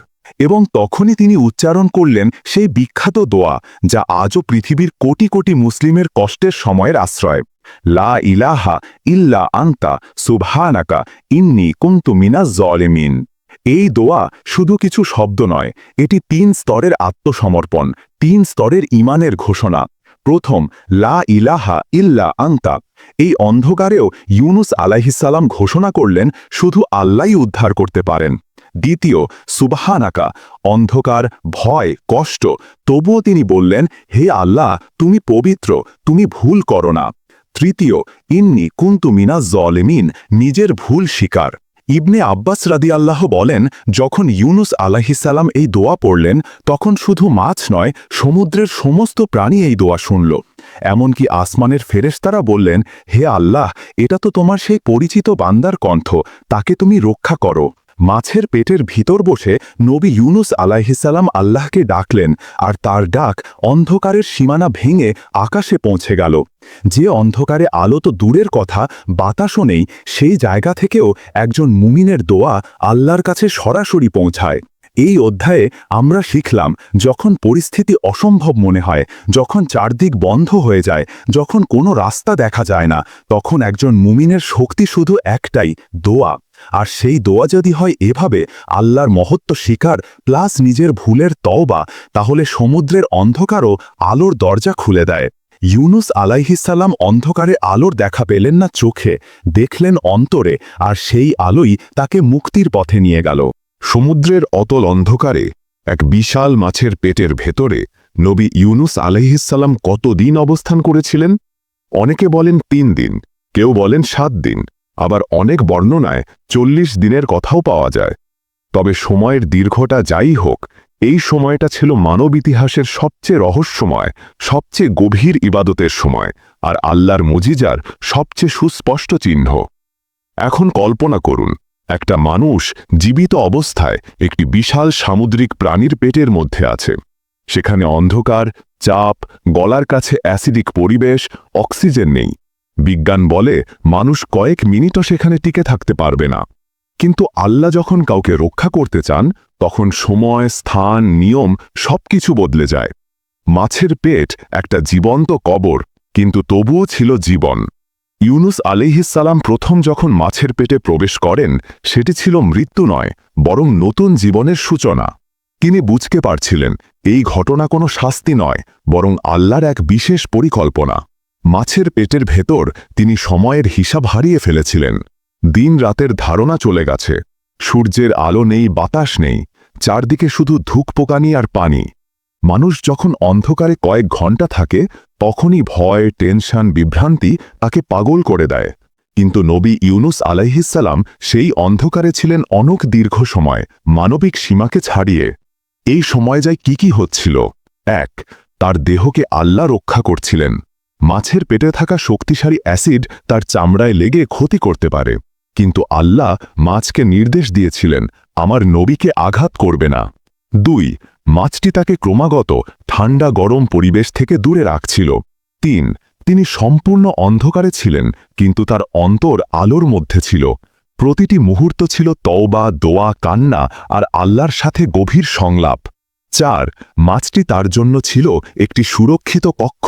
এবং তখনই তিনি উচ্চারণ করলেন সেই বিখ্যাত দোয়া, যা আজও পৃথিবীর কোটি কোটি মুসলিমের কষ্টের সময়ের আশ্রয়। লা ইলাহা ইল্লা আনতা সুবহানাকা ইন্নী কুনতু মিনাজ জালিমিন। এই দোয়া শুধু কিছু শব্দ নয়, এটি 3 স্তরের আত্মসমর্পণ, 3 স্তরের ঈমানের ঘোষণা। প্রথম, লা ইলাহা ইল্লা আনতা। এই অন্ধকারেও ইউনুস আলাইহিসসালাম ঘোষণা করলেন শুধু আল্লাহই উদ্ধার করতে পারেন। দ্বিতীয়, সুবহানাকা, অন্ধকার, ভয়, কষ্ট, তবুও তিনি বললেন, হে আল্লাহ, তুমি পবিত্র, তুমি ভুল করো না। তৃতীয়, ইন্নী কুনতু মিনাজ জালিমিন, নিজের ভুল স্বীকার। ইবনে আব্বাস রাদিয়াল্লাহু বলেন, যখন ইউনুস আলাইহিসসালাম এই দোয়া পড়লেন, তখন শুধু মাছ নয়, সমুদ্রের সমস্ত প্রাণী এই দোয়া শুনল। এমনকি আসমানের ফেরেশতারা বললেন, হে আল্লাহ, এটা তো তোমার সেই পরিচিত বান্দার কণ্ঠ, তাকে তুমি রক্ষা করো। মাছের পেটের ভিতর বসে নবী ইউনুস আলাইহিসসালাম আল্লাহকে ডাকলেন, আর তার ডাক অন্ধকারের সীমানা ভেঙে আকাশে পৌঁছে গেল। যে অন্ধকারে আলো তো দূরের কথা, বাতাসও নেই, সেই জায়গা থেকেও একজন মুমিনের দোয়া আল্লাহর কাছে সরাসরি পৌঁছায়। এই অধ্যায়ে আমরা শিখলাম, যখন পরিস্থিতি অসম্ভব মনে হয়, যখন চারদিক বন্ধ হয়ে যায়, যখন কোনো রাস্তা দেখা যায় না, তখন একজন মুমিনের শক্তি শুধু একটাই, দোয়া। আর সেই দোয়া যদি হয় এভাবে, আল্লাহর মহত্ব স্বীকার প্লাস নিজের ভুলের তওবা, তাহলে সমুদ্রের অন্ধকারও আলোর দরজা খুলে দেয়। ইউনুস আলাইহিসসালাম অন্ধকারে আলোর দেখা পেলেন না চোখে, দেখলেন অন্তরে, আর সেই আলোই তাকে মুক্তির পথে নিয়ে গেল। সমুদ্রের অতল অন্ধকারে এক বিশাল মাছের পেটের ভেতরে নবী ইউনুস আলাইহিসসালাম কতদিন অবস্থান করেছিলেন? অনেকে বলেন 3 দিন, কেউ বলেন 7 দিন, আবার অনেক বর্ণনায় 40 দিনের কথাও পাওয়া যায়। তবে সময়ের দীর্ঘতা যাই হোক, এই সময়টা ছিল মানব ইতিহাসের সবচেয়ে রহস্যময়, সবচেয়ে গভীর ইবাদতের সময়, আর আল্লাহর মুজিজার সবচেয়ে সুস্পষ্ট চিহ্ন। এখন কল্পনা করুন, একটা মানুষ জীবিত অবস্থায় একটি বিশাল সামুদ্রিক প্রাণীর পেটের মধ্যে আছে। সেখানে অন্ধকার, চাপ, গলার কাছে অ্যাসিডিক পরিবেশ, অক্সিজেন নেই। বিজ্ঞান বলে মানুষ কয়েক মিনিটও সেখানে টিকে থাকতে পারবে না। কিন্তু আল্লাহ যখন কাউকে রক্ষা করতে চান, তখন সময়, স্থান, নিয়ম সবকিছু বদলে যায়। মাছের পেট একটা জীবন্ত কবর, কিন্তু তবুও ছিল জীবন। ইউনুস আলাইহিসসালাম প্রথম যখন মাছের পেটে প্রবেশ করেন, সেটি ছিল মৃত্যু নয়, বরং নতুন জীবনের সূচনা। তিনি বুঝতে পারছিলেন এই ঘটনা কোনো শাস্তি নয়, বরং আল্লাহর এক বিশেষ পরিকল্পনা। মাছের পেটের ভেতর তিনি সময়ের হিসাব হারিয়ে ফেলেছিলেন। দিন রাতের ধারণা চলে গেছে। সূর্যের আলো নেই, বাতাস নেই, চারদিকে শুধু ধুকপোকানি আর পানি। মানুষ যখন অন্ধকারে কয়েক ঘন্টা থাকে, তখনই ভয়, টেনশন, বিভ্রান্তি তাকে পাগল করে দেয়। কিন্তু নবী ইউনুস আলাইহিসসালাম সেই অন্ধকারে ছিলেন অনেক দীর্ঘ সময়, মানবিক সীমাকে ছাড়িয়ে। এই সময় যায় কি হচ্ছিল? 1. তার দেহকে আল্লাহ রক্ষা করছিলেন। মাছের পেটে থাকা শক্তিশালী অ্যাসিড তার চামড়ায় লেগে ক্ষতি করতে পারে, কিন্তু আল্লাহ মাছকে নির্দেশ দিয়েছিলেন, আমার নবীকে আঘাত করবে না। 2. মাছটি তাকে ক্রমাগত ঠান্ডা গরম পরিবেশ থেকে দূরে রাখছিল। 3. তিনি সম্পূর্ণ অন্ধকারে ছিলেন, কিন্তু তার অন্তর আলোর মধ্যে ছিল। প্রতিটি মুহূর্ত ছিল তওবা, দোয়া, কান্না আর আল্লাহর সাথে গভীর সংলাপ। 4. মাছটি তার জন্য ছিল একটি সুরক্ষিত কক্ষ।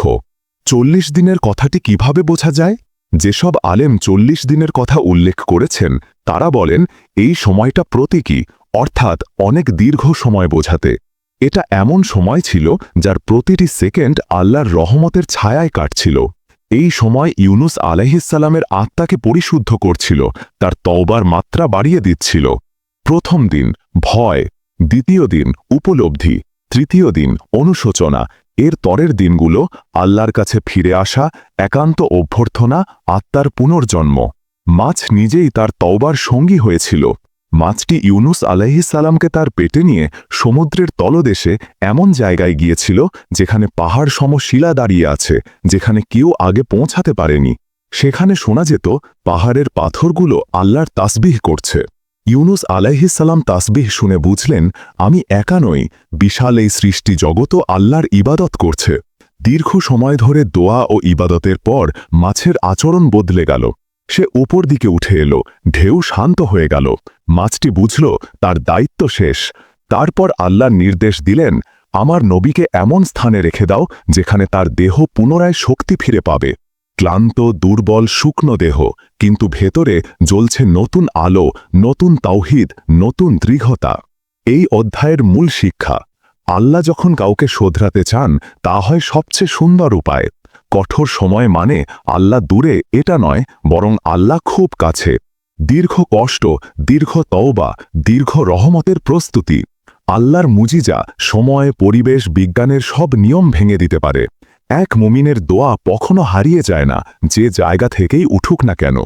40 দিনের কথাটি কিভাবে বোঝা যায়? যেসব আলেম 40 দিনের কথা উল্লেখ করেছেন, তারা বলেন এই সময়টা প্রতীকী, অর্থাৎ অনেক দীর্ঘ সময় বোঝাতে। এটা এমন সময় ছিল যার প্রতিটি সেকেন্ড আল্লাহর রহমতের ছায়ায় কাটছিল। এই সময় ইউনুস আলাইহিসসালামের আত্মাকে পরিশুদ্ধ করছিল, তার তওবার মাত্রা বাড়িয়ে দিচ্ছিল। প্রথম দিন ভয়, দ্বিতীয় দিন উপলব্ধি, তৃতীয় দিন অনুশোচনা, এর পরের দিনগুলো আল্লাহর কাছে ফিরে আসা, একান্ত অভ্যর্থনা, আত্মার পুনর্জন্ম। মাছ নিজেই তার তওবার সঙ্গী হয়েছিল। মাছটি ইউনুস আলাইহিসসালামকে তার পেটে নিয়ে সমুদ্রের তলদেশে এমন জায়গায় গিয়েছিল যেখানে পাহাড় সম শিলা দাঁড়িয়ে আছে, যেখানে কেউ আগে পৌঁছাতে পারেনি। সেখানে শোনা যেত পাহাড়ের পাথরগুলো আল্লাহর তাসবিহ করছে। ইউনুস আলাইহিসসালাম তাসবিহ শুনে বুঝলেন, আমি একা নই, বিশাল এই সৃষ্টি জগতও আল্লাহর ইবাদত করছে। দীর্ঘ সময় ধরে দোয়া ও ইবাদতের পর মাছের আচরণ বদলে গেল। সে উপর দিকে উঠে এলো, ঢেউ শান্ত হয়ে গেল। মাছটি বুঝল তার দায়িত্ব শেষ। তারপর আল্লাহর নির্দেশ দিলেন, আমার নবীকে এমন স্থানে রেখে দাও যেখানে তার দেহ পুনরায় শক্তি ফিরে পাবে। ক্লান্ত, দুর্বল, শুকনো দেহ, কিন্তু ভেতরে জ্বলছে নতুন আলো, নতুন তাওহীদ, নতুন দৃঢ়তা। এই অধ্যায়ের মূল শিক্ষা, আল্লাহ যখন কাউকে শোধরাতে চান, তা হয় সবচেয়ে সুন্দর উপায়। কঠোর সময় মানে আল্লাহ দূরে এটা নয়, বরং আল্লাহ খুব কাছে। দীর্ঘ কষ্ট, দীর্ঘ তওবা, দীর্ঘ রহমতের প্রস্তুতি। আল্লাহর মুজিজা সময়, পরিবেশ, বিজ্ঞানের সব নিয়ম ভেঙে দিতে পারে। এক মুমিনের দোয়া কখনো হারিয়ে যায় না, যে জায়গা থেকেই উঠুক না কেন।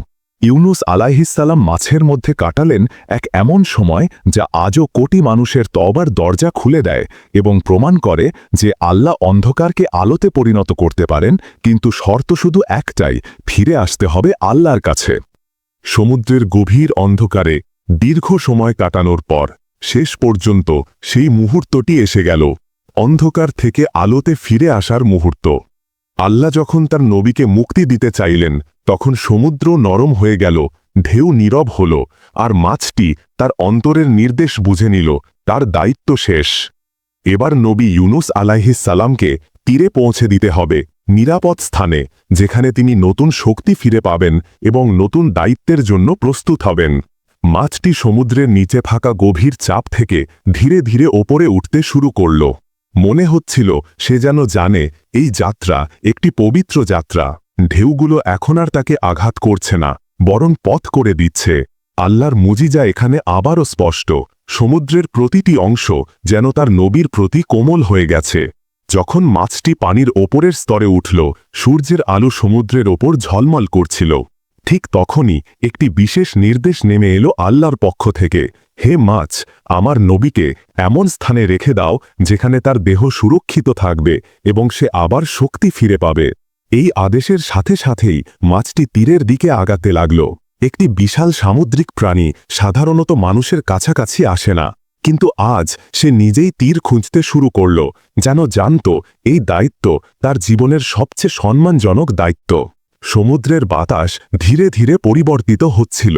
ইউনুস আলাইহিসসালাম মাছের মধ্যে কাটালেন এক এমন সময় যা আজও কোটি মানুষের তওবার দরজা খুলে দেয় এবং প্রমাণ করে যে আল্লাহ অন্ধকারকে আলোতে পরিণত করতে পারেন, কিন্তু শর্ত শুধু একটাই, ফিরে আসতে হবে আল্লাহর কাছে। সমুদ্রের গভীর অন্ধকারে দীর্ঘ সময় কাটানোর পর শেষ পর্যন্ত সেই মুহূর্তটি এসে গেল, অন্ধকার থেকে আলোতে ফিরে আসার মুহূর্ত। আল্লাহ যখন তার নবীকে মুক্তি দিতে চাইলেন, তখন সমুদ্র নরম হয়ে গেল, ঢেউ নীরব হল, আর মাছটি তার অন্তরের নির্দেশ বুঝে নিল, তার দায়িত্ব শেষ। এবার নবী ইউনুস আলাইহিসসালামকে তীরে পৌঁছে দিতে হবে, নিরাপদ স্থানে, যেখানে তিনি নতুন শক্তি ফিরে পাবেন এবং নতুন দায়িত্বের জন্য প্রস্তুত হবেন। মাছটি সমুদ্রের নিচে থাকা গভীর চাপ থেকে ধীরে ধীরে ওপরে উঠতে শুরু করল। মনে হচ্ছিল সে যেন জানে এই যাত্রা একটি পবিত্র যাত্রা। ঢেউগুলো এখন আর তাকে আঘাত করছে না, বরং পথ করে দিচ্ছে। আল্লাহর মুজিজা এখানে আবারও স্পষ্ট। সমুদ্রের প্রতিটি অংশ যেন তার নবীর প্রতি কোমল হয়ে গেছে। যখন মাছটি পানির ওপরের স্তরে উঠল, সূর্যের আলো সমুদ্রের ওপর ঝলমল করছিল। ঠিক তখনই একটি বিশেষ নির্দেশ নেমে এলো আল্লাহর পক্ষ থেকে, হে মাছ, আমার নবীকে এমন স্থানে রেখে দাও যেখানে তার দেহ সুরক্ষিত থাকবে এবং সে আবার শক্তি ফিরে পাবে। এই আদেশের সাথে সাথেই মাছটি তীরের দিকে আগাতে লাগল। একটি বিশাল সামুদ্রিক প্রাণী সাধারণত মানুষের কাছাকাছি আসে না, কিন্তু আজ সে নিজেই তীর খুঁজতে শুরু করল, যেন জানত এই দায়িত্ব তার জীবনের সবচেয়ে সম্মানজনক দায়িত্ব। সমুদ্রের বাতাস ধীরে ধীরে পরিবর্তিত হচ্ছিল।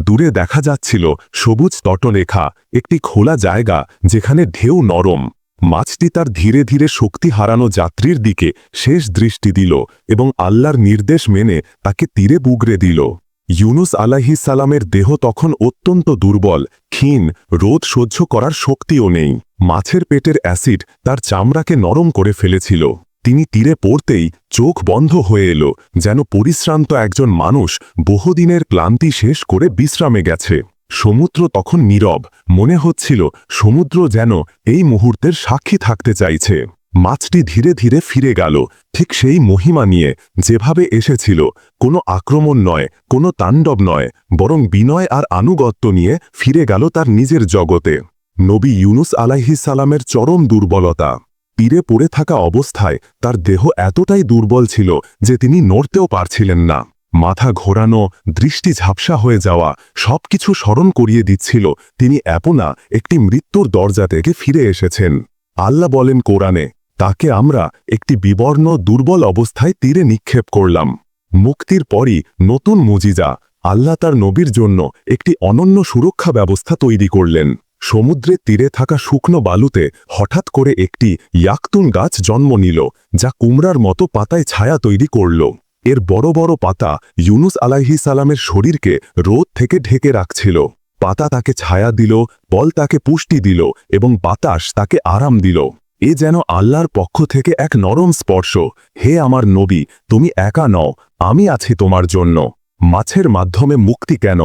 দূরে দেখা যাচ্ছিল সবুজ তটরেখা, একটি খোলা জায়গা যেখানে ঢেউ নরম। মাছটি তার ধীরে ধীরে শক্তি হারানো যাত্রীর দিকে শেষ দৃষ্টি দিল এবং আল্লাহর নির্দেশ মেনে তাকে তীরে বুগড়ে দিল। ইউনুস আলাইহিসসালামের দেহ তখন অত্যন্ত দুর্বল, ক্ষীণ, রোদ সহ্য করার শক্তিও নেই। মাছের পেটের অ্যাসিড তার চামড়াকে নরম করে ফেলেছিল। তিনি তীরে পড়তেই চোখ বন্ধ হয়ে এলো, যেন পরিশ্রান্ত একজন মানুষ বহুদিনের ক্লান্তি শেষ করে বিশ্রামে গেছে। সমুদ্র তখন নীরব, মনে হচ্ছিল সমুদ্র যেন এই মুহূর্তের সাক্ষী থাকতে চাইছে। মাছটি ধীরে ধীরে ফিরে গেল, ঠিক সেই মহিমা নিয়ে যেভাবে এসেছিল, কোনো আক্রমণ নয়, কোনো তাণ্ডব নয়, বরং বিনয় আর আনুগত্য নিয়ে ফিরে গেল তার নিজের জগতে। নবী ইউনুস আলাইহিস সালামের চরম দুর্বলতা। তীরে পড়ে থাকা অবস্থায় তার দেহ এতটাই দুর্বল ছিল যে তিনি নড়তেও পারছিলেন না। মাথা ঘোরানো, দৃষ্টি ঝাপসা হয়ে যাওয়া সবকিছু স্মরণ করিয়ে দিচ্ছিল তিনি আপনা একটি মৃত্যুর দরজা থেকে ফিরে এসেছেন। আল্লাহ বলেন কোরআনে, তাকে আমরা একটি বিবর্ণ দুর্বল অবস্থায় তীরে নিক্ষেপ করলাম। মুক্তির পরই নতুন মুজিজা, আল্লাহ তার নবীর জন্য একটি অনন্য সুরক্ষা ব্যবস্থা তৈরি করলেন। সমুদ্রের তীরে থাকা শুকনো বালুতে হঠাৎ করে একটি ইয়াকতুন গাছ জন্ম নিল, যা কুমড়ার মতো পাতায় ছায়া তৈরি করল। এর বড় বড় পাতা ইউনুস আলাইহিস সালামের শরীরকে রোদ থেকে ঢেকে রাখছিল। পাতা তাকে ছায়া দিল, বল তাকে পুষ্টি দিল এবং বাতাস তাকে আরাম দিল। এ যেন আল্লাহর পক্ষ থেকে এক নরম স্পর্শ। হে আমার নবী, তুমি একা নও, আমি আছি তোমার জন্য। মাছের মাধ্যমে মুক্তি কেন?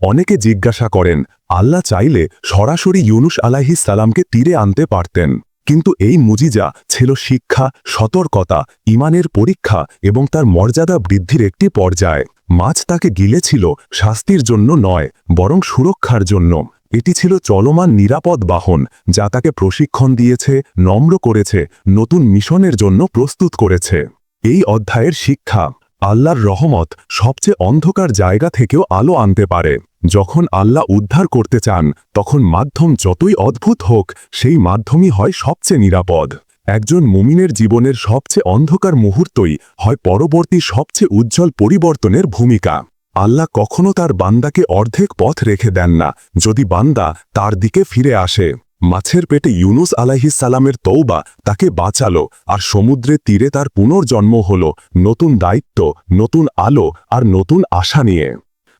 অনেকে জিজ্ঞাসা করেন, আল্লাহ চাইলে সরাসরি ইউনুস আলাইহিস সালামকে তীরে আনতে পারতেন, কিন্তু এই মুজিজা ছিল শিক্ষা, সতর্কতা, ঈমানের পরীক্ষা এবং তার মর্যাদা বৃদ্ধির একটি পর্যায়। মাছ তাকে গিলেছিল শাস্তির জন্য নয়, বরং সুরক্ষার জন্য। এটি ছিল চলমান নিরাপদ বাহন, যা তাকে প্রশিক্ষণ দিয়েছে, নম্র করেছে, নতুন মিশনের জন্য প্রস্তুত করেছে। এই অধ্যায়ের শিক্ষা, আল্লাহর রহমত সবচেয়ে অন্ধকার জায়গা থেকেও আলো আনতে পারে। যখন আল্লাহ উদ্ধার করতে চান, তখন মাধ্যম যতই অদ্ভুত হোক, সেই মাধ্যমই হয় সবচেয়ে নিরাপদ। একজন মুমিনের জীবনের সবচেয়ে অন্ধকার মুহূর্তই হয় পরবর্তী সবচেয়ে উজ্জ্বল পরিবর্তনের ভূমিকা। আল্লাহ কখনো তার বান্দাকে অর্ধেক পথ রেখে দেন না, যদি বান্দা তার দিকে ফিরে আসে। মাছের পেটে ইউনুস আলাইহিস সালামের তওবা তাকে বাঁচালো, আর সমুদ্রের তীরে তার পুনর্জন্ম হল নতুন দায়িত্ব, নতুন আলো আর নতুন আশা নিয়ে।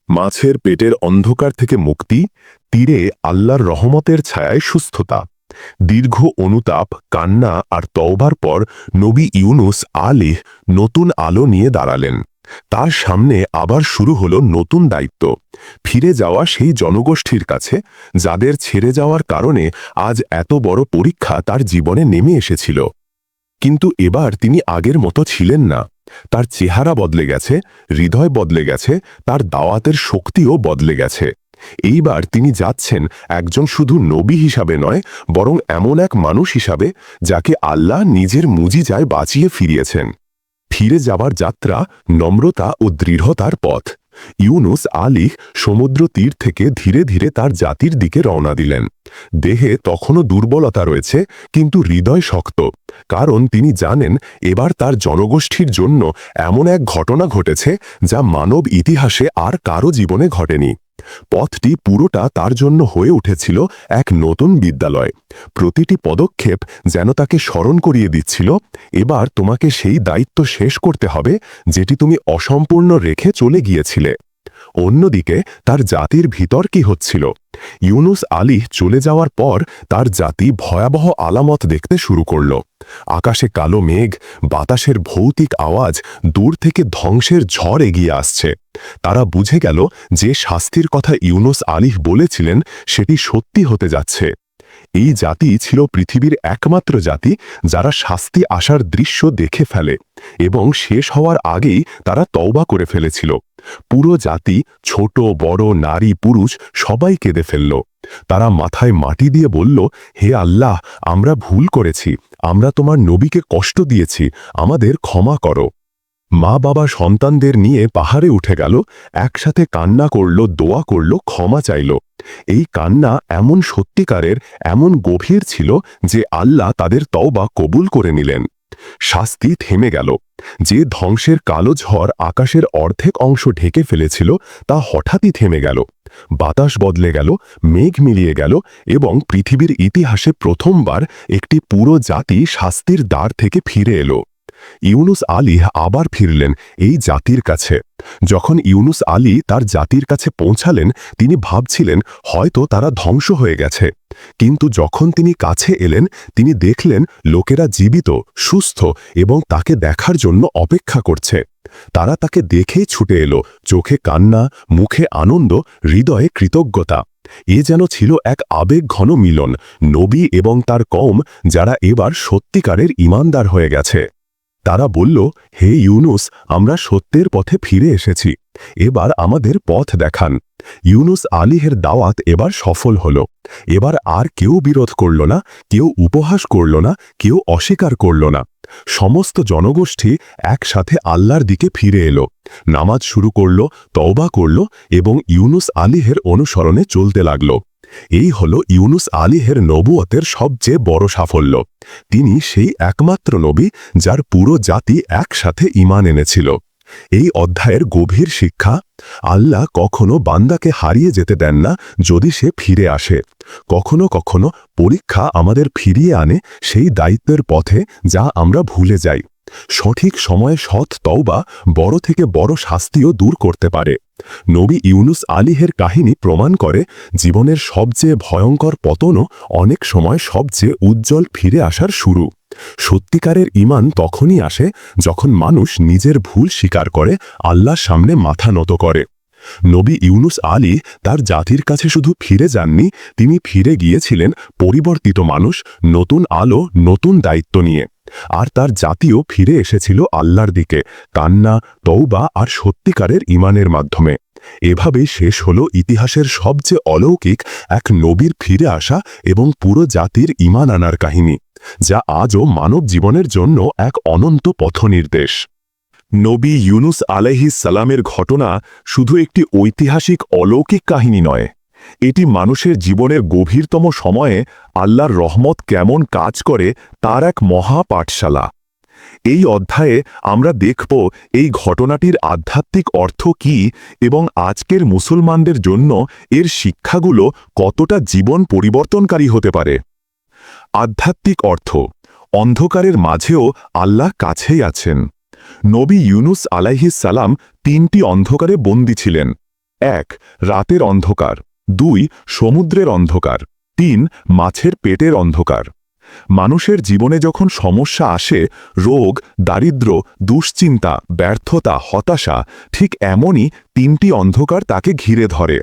মাছের পেটের অন্ধকার থেকে মুক্তি, তীরে আল্লাহর রহমতের ছায়ায় সুস্থতা। দীর্ঘ অনুতাপ, কান্না আর তওবার পর নবী ইউনুস আলাইহিস নতুন আলো নিয়ে দাঁড়ালেন। তার সামনে আবার শুরু হলো নতুন দায়িত্ব, ফিরে যাওয়া সেই জনগোষ্ঠীর কাছে যাদের ছেড়ে যাওয়ার কারণে আজ এত বড় পরীক্ষা তার জীবনে নেমে এসেছিল। কিন্তু এবার তিনি আগের মতো ছিলেন না। তার চেহারা বদলে গেছে, হৃদয় বদলে গেছে, তার দাওয়াতের শক্তিও বদলে গেছে। এইবার তিনি যাচ্ছেন একজন শুধু নবী হিসাবে নয়, বরং এমন এক মানুষ হিসাবে যাকে আল্লাহ নিজের মুজিজায় বাঁচিয়ে ফিরিয়েছেন। ফিরে যাবার যাত্রা নম্রতা ও দৃঢ়তার পথ। ইউনুস আলাইহিস সমুদ্র তীর থেকে ধীরে ধীরে তার জাতির দিকে রওনা দিলেন। দেহে তখনও দুর্বলতা রয়েছে, কিন্তু হৃদয় শক্ত, কারণ তিনি জানেন এবার তার জনগোষ্ঠীর জন্য এমন এক ঘটনা ঘটেছে যা মানব ইতিহাসে আর কারো জীবনে ঘটেনি। পথটি পুরোটা তার জন্য হয়ে উঠেছিল এক নতুন বিদ্যালয়। প্রতিটি পদক্ষেপ যেন তাকে স্মরণ করিয়ে দিচ্ছিল, এবার তোমাকে সেই দায়িত্ব শেষ করতে হবে যেটি তুমি অসম্পূর্ণ রেখে চলে গিয়েছিলে। অন্যদিকে তার জাতির ভিতর কি হচ্ছিল? ইউনুস আলাইহিস চলে যাওয়ার পর তার জাতি ভয়াবহ আলামত দেখতে শুরু করল। আকাশে কালো মেঘ, বাতাসের ভৌতিক আওয়াজ, দূর থেকে ধ্বংসের ঝড় এগিয়ে আসছে। তারা বুঝে গেল যে শাস্তির কথা ইউনুস আলাইহিস বলেছিলেন সেটি সত্যি হতে যাচ্ছে। এই জাতি ছিল পৃথিবীর একমাত্র জাতি যারা শাস্তি আসার দৃশ্য দেখে ফেলে, এবং শেষ হওয়ার আগেই তারা তওবা করে ফেলেছিল। পুরো জাতি, ছোট বড়, নারী পুরুষ, সবাই কেঁদে ফেলল। তারা মাথায় মাটি দিয়ে বলল, হে আল্লাহ, আমরা ভুল করেছি, আমরা তোমার নবীকে কষ্ট দিয়েছি, আমাদের ক্ষমা করো। মা বাবা সন্তানদের নিয়ে পাহাড়ে উঠে গেল, একসাথে কান্না করল, দোয়া করল, ক্ষমা চাইল। এই কান্না এমন সত্যিকারের, এমন গভীর ছিল যে আল্লাহ তাদের তওবা কবুল করে নিলেন। শাস্তি থেমে গেল। যে ধ্বংসের কালো ঝড় আকাশের অর্ধেক অংশ ঢেকে ফেলেছিল তা হঠাৎই থেমে গেল। বাতাস বদলে গেল, মেঘ মিলিয়ে গেল, এবং পৃথিবীর ইতিহাসে প্রথমবার একটি পুরো জাতি শাস্তির দ্বার থেকে ফিরে এলো। ইউনুস আলী আবার ফিরলেন এই জাতির কাছে। যখন ইউনুস আলী তার জাতির কাছে পৌঁছালেন, তিনি ভাবছিলেন হয়তো তারা ধ্বংস হয়ে গেছে। কিন্তু যখন তিনি কাছে এলেন, তিনি দেখলেন লোকেরা জীবিত, সুস্থ এবং তাকে দেখার জন্য অপেক্ষা করছে। তারা তাকে দেখেই ছুটে এলো, চোখে কান্না, মুখে আনন্দ, হৃদয়ে কৃতজ্ঞতা। এ যেন ছিল এক আবেগঘন মিলন, নবী এবং তার কওম যারা এবার সত্যিকারের ঈমানদার হয়ে গেছে। তারা বলল, হে ইউনুস, আমরা সত্যের পথে ফিরে এসেছি, এবার আমাদের পথ দেখান। ইউনুস আলীহের দাওয়াত এবার সফল হল। এবার আর কেউ বিরোধ করল না, কেউ উপহাস করল না, কেউ অস্বীকার করল না। সমস্ত জনগোষ্ঠী একসাথে আল্লাহর দিকে ফিরে এলো, নামাজ শুরু করল, তওবা করল এবং ইউনুস আলীহের অনুসরণে চলতে লাগল। এই হল ইউনুস আলীহের নবুয়তের সবচেয়ে বড় সাফল্য। তিনি সেই একমাত্র নবী যার পুরো জাতি একসাথে ঈমান এনেছিল। এই অধ্যায়ের গভীর শিক্ষা: আল্লাহ কখনো বান্দাকে হারিয়ে যেতে দেন না যদি সে ফিরে আসে। কখনো কখনো পরীক্ষা আমাদের ফিরিয়ে আনে সেই দায়িত্বের পথে যা আমরা ভুলে যাই। সঠিক সময়ে সৎ তওবা বড় থেকে বড় শাস্তিও দূর করতে পারে। নবী ইউনুস আলীহের কাহিনী প্রমাণ করে জীবনের সবচেয়ে ভয়ঙ্কর পতনও অনেক সময় সবচেয়ে উজ্জ্বল ফিরে আসার শুরু। সত্যিকারের ঈমান তখনই আসে যখন মানুষ নিজের ভুল স্বীকার করে, আল্লাহর সামনে মাথা নত করে। নবী ইউনুস আলী তার জাতির কাছে শুধু ফিরে যাননি, তিনি ফিরে গিয়েছিলেন পরিবর্তিত মানুষ, নতুন আলো, নতুন দায়িত্ব নিয়ে। আর তার জাতিও ফিরে এসেছিল আল্লাহর দিকে, কান্না, তওবা আর সত্যিকারের ঈমানের মাধ্যমে। এভাবেই শেষ হল ইতিহাসের সবচেয়ে অলৌকিক এক নবীর ফিরে আসা এবং পুরো জাতির ঈমান আনার কাহিনী, যা আজও মানব জীবনের জন্য এক অনন্ত পথনির্দেশ। নবী ইউনুস আলাইহিস সালামের ঘটনা শুধু একটি ঐতিহাসিক অলৌকিক কাহিনী নয়, এটি মানুষের জীবনের গভীরতম সময়ে আল্লাহর রহমত কেমন কাজ করে তার এক মহা পাঠশালা। এই অধ্যায়ে আমরা দেখব এই ঘটনাটির আধ্যাত্মিক অর্থ কী এবং আজকের মুসলমানদের জন্য এর শিক্ষাগুলো কতটা জীবন পরিবর্তনকারী হতে পারে। আধ্যাত্মিক অর্থ: অন্ধকারের মাঝেও আল্লাহ কাছেই আছেন। নবী ইউনুস আলাইহিস সালাম ৩টি অন্ধকারে বন্দী ছিলেন। ১. রাতের অন্ধকার। ২. সমুদ্রের অন্ধকার। ৩. মাছের পেটের অন্ধকার। মানুষের জীবনে যখন সমস্যা আসে, রোগ, দারিদ্র্য, দুশ্চিন্তা, ব্যর্থতা, হতাশা, ঠিক এমনই ৩টি অন্ধকার তাকে ঘিরে ধরে।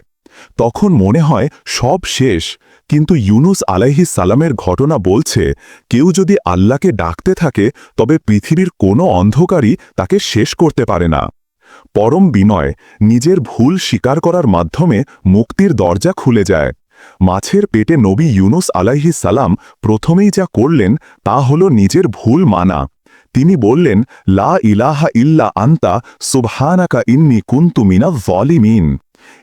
তখন মনে হয় সব শেষ, কিন্তু ইউনুস আলাইহিস সালামের ঘটনা বলছে, কেউ যদি আল্লাহকে ডাকতে থাকে তবে পৃথিবীর কোনো অন্ধকারই তাকে শেষ করতে পারে না। পরম বিনয়: নিজের ভুল স্বীকার করার মাধ্যমে মুক্তির দরজা খুলে যায়। মাছের পেটে নবী ইউনুস আলাইহিস সালাম প্রথমেই যা করলেন তা হল নিজের ভুল মানা। তিনি বললেন, লা ইলাহা ইল্লা আনতা সুবহানাকা ইন্নী কুনতু মিনাজ জালিমিন।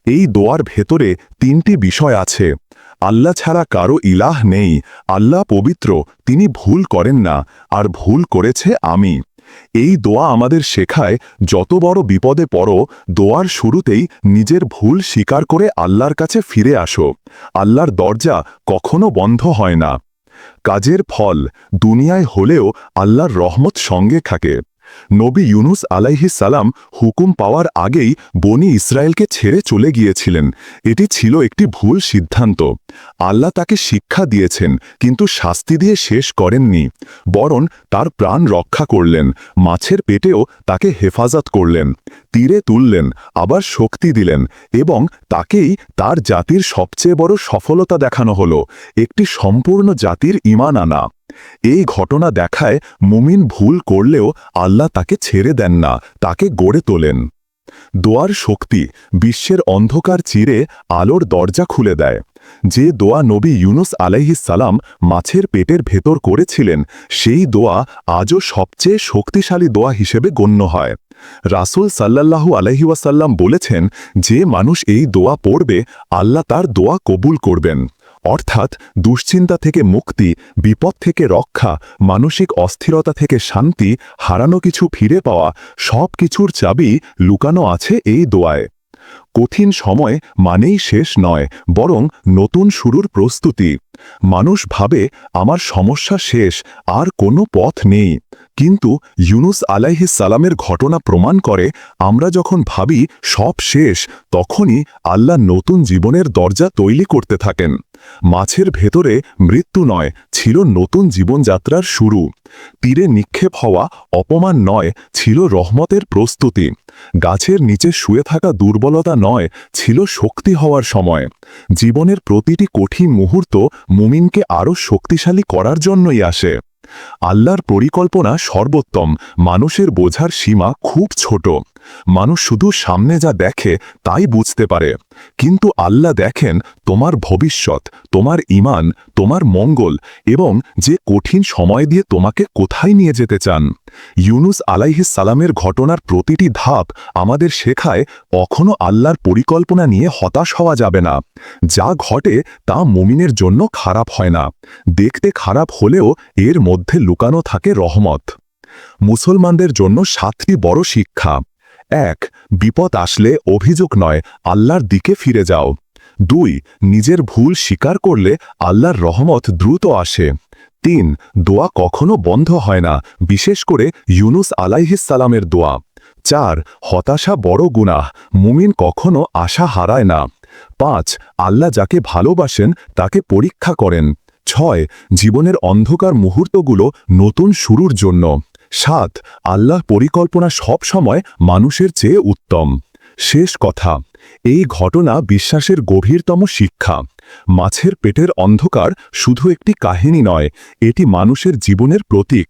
এই দোয়ার ভেতরে ৩টি বিষয় আছে। আল্লাহ ছাড়া কারো ইলাহ নেই, আল্লাহ পবিত্র, তিনি ভুল করেন না, আর ভুল করেছে আমি। এই দোয়া আমাদের শেখায়, যত বড় বিপদে পড়ো, দোয়ার শুরুতেই নিজের ভুল স্বীকার করে আল্লাহর কাছে ফিরে আসো। আল্লাহর দরজা কখনো বন্ধ হয় না। কাজের ফল: দুনিয়ায় হলেও আল্লাহর রহমত সঙ্গে থাকে। নবী ইউনুস আলাইহিস সালাম হুকুম পাওয়ার আগেই বনি ইসরায়েলকে ছেড়ে চলে গিয়েছিলেন। এটি ছিল একটি ভুল সিদ্ধান্ত। আল্লাহ তাকে শিক্ষা দিয়েছেন, কিন্তু শাস্তি দিয়ে শেষ করেননি, বরং তার প্রাণ রক্ষা করলেন। মাছের পেটেও তাকে হেফাজত করলেন, তীরে তুললেন, আবার শক্তি দিলেন, এবং তাকেই তার জাতির সবচেয়ে বড় সফলতা দেখানো হল, একটি সম্পূর্ণ জাতির ঈমান আনা। এই ঘটনা দেখায় মুমিন ভুল করলেও আল্লাহ তাকে ছেড়ে দেন না, তাকে গড়ে তোলেন। দোয়ার শক্তি: বিশ্বের অন্ধকার চিরে আলোর দরজা খুলে দেয়। যে দোয়া নবী ইউনুস আলাইহিস সালাম মাছের পেটের ভেতর করেছিলেন, সেই দোয়া আজও সবচেয়ে শক্তিশালী দোয়া হিসেবে গণ্য হয়। রাসূল সাল্লাল্লাহু আলাইহি ওয়াসাল্লাম বলেছেন, যে মানুষ এই দোয়া পড়বে আল্লাহ তার দোয়া কবুল করবেন। অর্থাৎ দুশ্চিন্তা থেকে মুক্তি, বিপদ থেকে রক্ষা, মানসিক অস্থিরতা থেকে শান্তি, হারানো কিছু ফিরে পাওয়া, সব কিছুর চাবি লুকানো আছে এই দোয়ায়। কঠিন সময় মানেই শেষ নয়, বরং নতুন শুরুর প্রস্তুতি। মানুষ ভাবে, আমার সমস্যা শেষ, আর কোনো পথ নেই। কিন্তু ইউনুস আলাইহিস সালামের ঘটনা প্রমাণ করে আমরা যখন ভাবি সব শেষ, তখনই আল্লাহ নতুন জীবনের দরজা তৈরি করতে থাকেন। মাছের ভেতরে মৃত্যু নয়, ছিল নতুন জীবনযাত্রার শুরু। তীরে নিক্ষেপ হওয়া অপমান নয়, ছিল রহমতের প্রস্তুতি। গাছের নিচে শুয়ে থাকা দুর্বলতা নয়, ছিল শক্তি হওয়ার সময়। জীবনের প্রতিটি কঠিন মুহূর্ত মুমিনকে আরও শক্তিশালী করার জন্যই আসে। আল্লাহর পরিকল্পনা সর্বোত্তম, মানুষের বোঝার সীমা খুব ছোট। মানুষ শুধু সামনে যা দেখে তাই বুঝতে পারে, কিন্তু আল্লাহ দেখেন তোমার ভবিষ্যৎ, তোমার ঈমান, তোমার মঙ্গল এবং যে কঠিন সময় দিয়ে তোমাকে কোথায় নিয়ে যেতে চান। ইউনুস আলাইহিস সালামের ঘটনার প্রতিটি ধাপ আমাদের শেখায় কখনো আল্লাহর পরিকল্পনা নিয়ে হতাশ হওয়া যাবে না। যা ঘটে তা মুমিনের জন্য খারাপ হয় না, দেখতে খারাপ হলেও এর মধ্যে লুকানো থাকে রহমত। মুসলমানদের জন্য 7টি বড় শিক্ষা। 1. বিপদ আসলে অভিযোগ নয়, আল্লাহর দিকে ফিরে যাও। 2. নিজের ভুল স্বীকার করলে আল্লাহর রহমত দ্রুত আসে। 3. দোয়া কখনো বন্ধ হয় না, বিশেষ করে ইউনুস আলাইহিস সালামের দোয়া। 4. হতাশা বড় গুনাহ, মুমিন কখনো আশা হারায় না। 5. আল্লাহ যাকে ভালোবাসেন তাকে পরীক্ষা করেন। 6. জীবনের অন্ধকার মুহূর্তগুলো নতুন শুরুর জন্য। 7. আল্লাহর পরিকল্পনা সব সময় মানুষের চেয়ে উত্তম। শেষ কথা, এই ঘটনা বিশ্বাসের গভীরতম শিক্ষা। মাছের পেটের অন্ধকার শুধু একটি কাহিনী নয়, এটি মানুষের জীবনের প্রতীক।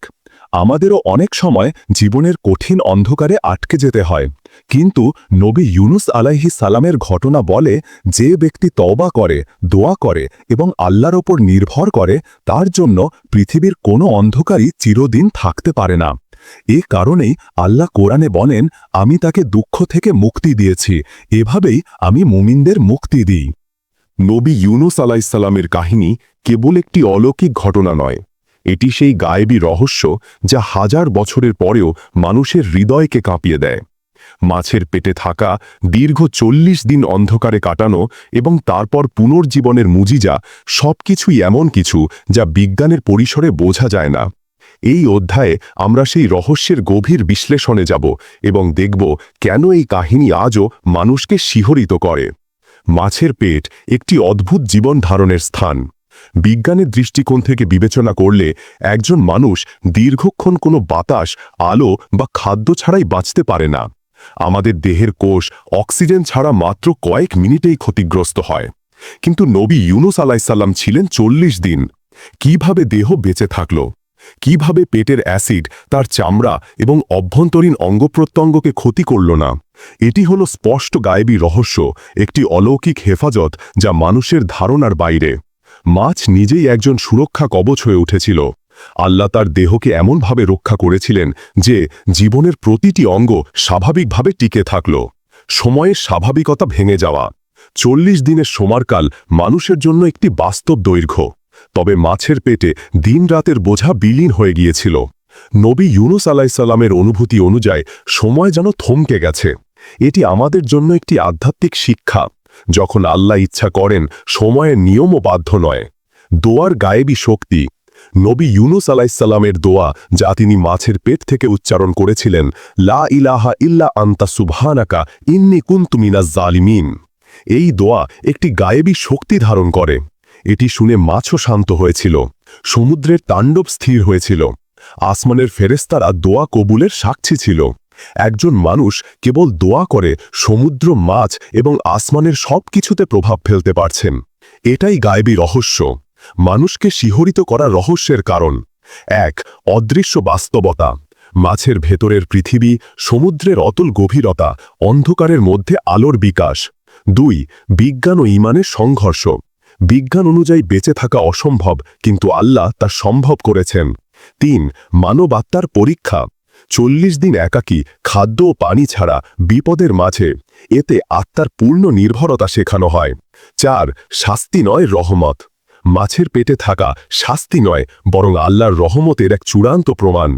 আমাদেরও অনেক সময় জীবনের কঠিন অন্ধকারে আটকে যেতে হয়, কিন্তু নবী ইউনুস আলাইহিস সালামের ঘটনা বলে যে ব্যক্তি তওবা করে, দোয়া করে এবং আল্লাহর ওপর নির্ভর করে, তার জন্য পৃথিবীর কোনো অন্ধকারই চিরদিন থাকতে পারে না। এ কারণেই আল্লাহ কোরআনে বলেন, আমি তাকে দুঃখ থেকে মুক্তি দিয়েছি, এভাবেই আমি মুমিনদের মুক্তি দিই। নবী ইউনুস আলাইহিস সালামের কাহিনী কেবল একটি অলৌকিক ঘটনা নয়, এটি সেই গায়েবী রহস্য যা হাজার বছরের পরেও মানুষের হৃদয়কে কাঁপিয়ে দেয়। মাছের পেটে থাকা, দীর্ঘ 40 দিন অন্ধকারে কাটানো এবং তারপর পুনর্জীবনের মুজিজা, সবকিছুই এমন কিছু যা বিজ্ঞানের পরিসরে বোঝা যায় না। এই অধ্যায়ে আমরা সেই রহস্যের গভীর বিশ্লেষণে যাব এবং দেখব কেন এই কাহিনী আজও মানুষকে শিহরিত করে। মাছের পেট একটি অদ্ভুত জীবন ধারণের স্থান। বিজ্ঞানের দৃষ্টিকোণ থেকে বিবেচনা করলে একজন মানুষ দীর্ঘক্ষণ কোনো বাতাস, আলো বা খাদ্য ছাড়াই বাঁচতে পারে না। আমাদের দেহের কোষ অক্সিজেন ছাড়া মাত্র কয়েক মিনিটেই ক্ষতিগ্রস্ত হয়, কিন্তু নবী ইউনুস আলাইহিস সালাম ছিলেন 40 দিন। কিভাবে দেহ বেঁচে থাকল? কিভাবে পেটের অ্যাসিড তার চামড়া এবং অভ্যন্তরীণ অঙ্গপ্রত্যঙ্গকে ক্ষতি করল না? এটি হলো স্পষ্ট গায়েবী রহস্য, একটি অলৌকিক হেফাজত যা মানুষের ধারণার বাইরে। মাছ নিজেই একজন সুরক্ষা কবচ হয়ে উঠেছিল। আল্লাহ তার দেহকে এমনভাবে রক্ষা করেছিলেন যে জীবনের প্রতিটি অঙ্গ স্বাভাবিকভাবে টিকে থাকল। সময়ের স্বাভাবিকতা ভেঙে যাওয়া। 40 দিনের সময়কাল মানুষের জন্য একটি বাস্তব দৈর্ঘ্য, তবে মাছের পেটে দিন-রাতের বোঝা বিলীন হয়ে গিয়েছিল। নবী ইউনুস আলাইহিস সালামের অনুভূতি অনুযায়ী সময় যেন থমকে গেছে। এটি আমাদের জন্য একটি আধ্যাত্মিক শিক্ষা। যখন আল্লাহ ইচ্ছা করেন, সময়ের নিয়মও বাধ্য নয়। দোয়ার গায়েবী শক্তি। নবী ইউনুস আলাইহিস সালামের দোয়া, যা তিনি মাছের পেট থেকে উচ্চারণ করেছিলেন, লা ইলাহা ইল্লা আনতা সুবহানাকা ইন্নী কুনতু মিনাজ জালিমিন। এই দোয়া একটি গায়েবী শক্তি ধারণ করে। এটি শুনে মাছও শান্ত হয়েছিল, সমুদ্রের তাণ্ডব স্থির হয়েছিল। আসমানের ফেরেশতারা দোয়া কবুলের সাক্ষী ছিল। একজন মানুষ কেবল দোয়া করে সমুদ্র, মাছ এবং আসমানের সব কিছুতে প্রভাব ফেলতে পারছেন। এটাই গায়েবী রহস্য, মানুষকে শিহরিত করা রহস্যের কারণ। 1. অদৃশ্য বাস্তবতা। মাছের ভেতরের পৃথিবী, সমুদ্রের অতল গভীরতা, অন্ধকারের মধ্যে আলোর বিকাশ। 2. বিজ্ঞান ও ঈমানের সংঘর্ষ। বিজ্ঞান অনুযায়ী বেঁচে থাকা অসম্ভব, কিন্তু আল্লাহ তা সম্ভব করেছেন। 3. মানব আত্মার পরীক্ষা। 40 দিন একাকী, খাদ্য ও পানি ছাড়া, বিপদের মাঝে, এতে আত্মার পূর্ণ নির্ভরতা শেখানো হয়। 4. শাস্তি নয়, রহমত। মাছের পেটে থাকা শাস্তি নয়, বরং আল্লাহর রহমতের এক চূড়ান্ত প্রমাণ।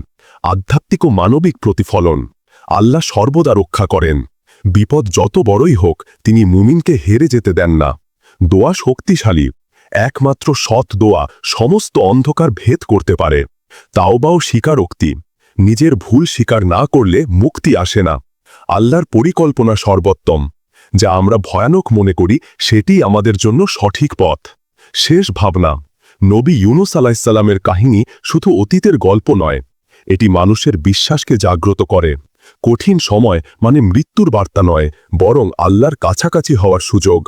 আধ্যাত্মিক ও মানবিক প্রতিফলন। আল্লাহ সর্বদা রক্ষা করেন। বিপদ যত বড়ই হোক, তিনি মুমিনকে হেরে যেতে দেন না। দোয়া শক্তিশালী। একমাত্র সৎ দোয়া সমস্ত অন্ধকার ভেদ করতে পারে। তাওবা ও স্বীকারোক্তি। নিজের ভুল স্বীকার না করলে মুক্তি আসে না। আল্লাহর পরিকল্পনা সর্বোত্তম। যা আমরা ভয়ানক মনে করি সেটি আমাদের জন্য সঠিক পথ। শেষ ভাবনা, নবী ইউনুস আলাইহিসসালামের কাহিনী শুধু অতীতের গল্প নয়, এটি মানুষের বিশ্বাসকে জাগ্রত করে। কঠিন সময় মানে মৃত্যুর বার্তা নয়, বরং আল্লাহর কাছাকাছি হওয়ার সুযোগ।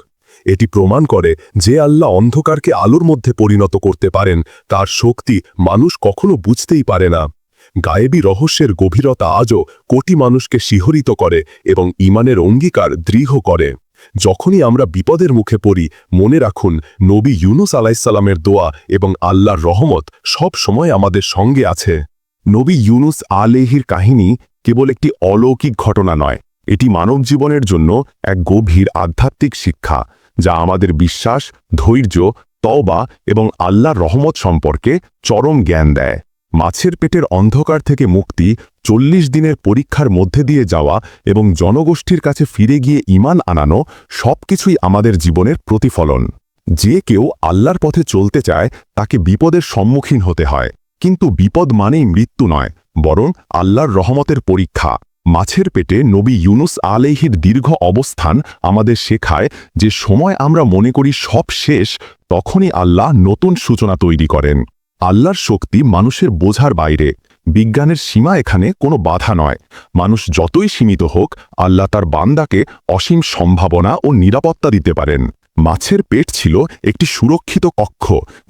এটি প্রমাণ করে যে আল্লাহ অন্ধকারকে আলোর মধ্যে পরিণত করতে পারেন, তার শক্তি মানুষ কখনো বুঝতেই পারে না। গায়েবী রহস্যের গভীরতা আজও কোটি মানুষকে শিহরিত করে এবং ঈমানের অঙ্গীকার দৃঢ় করে। যখনই আমরা বিপদের মুখে পড়ি, মনে রাখুন নবী ইউনুস আলাইহিসসালামের দোয়া এবং আল্লাহর রহমত সব সময় আমাদের সঙ্গে আছে। নবী ইউনুস আলাইহির কাহিনী কেবল একটি অলৌকিক ঘটনা নয়, এটি মানব জীবনের জন্য এক গভীর আধ্যাত্মিক শিক্ষা, যা আমাদের বিশ্বাস, ধৈর্য, তওবা এবং আল্লাহর রহমত সম্পর্কে চরম জ্ঞান দেয়। মাছের পেটের অন্ধকার থেকে মুক্তি, 40 দিনের পরীক্ষার মধ্যে দিয়ে যাওয়া এবং জনগোষ্ঠীর কাছে ফিরে গিয়ে ঈমান আনানো, সবকিছুই আমাদের জীবনের প্রতিফলন। যে কেউ আল্লাহর পথে চলতে চায় তাকে বিপদের সম্মুখীন হতে হয়, কিন্তু বিপদ মানেই মৃত্যু নয়, বরং আল্লাহর রহমতের পরীক্ষা। মাছের পেটে নবী ইউনুস আলাইহির দীর্ঘ অবস্থান আমাদের শেখায় যে সময় আমরা মনে করি সব শেষ, তখনই আল্লাহ নতুন সূচনা তৈরি করেন। আল্লাহর শক্তি মানুষের বোঝার বাইরে। বিজ্ঞানের সীমা এখানে কোনো বাধা নয়। মানুষ যতই সীমিত হোক, আল্লাহ তার বান্দাকে অসীম সম্ভাবনা ও নিরাপত্তা দিতে পারেন। মাছের পেট ছিল একটি সুরক্ষিত কক্ষ,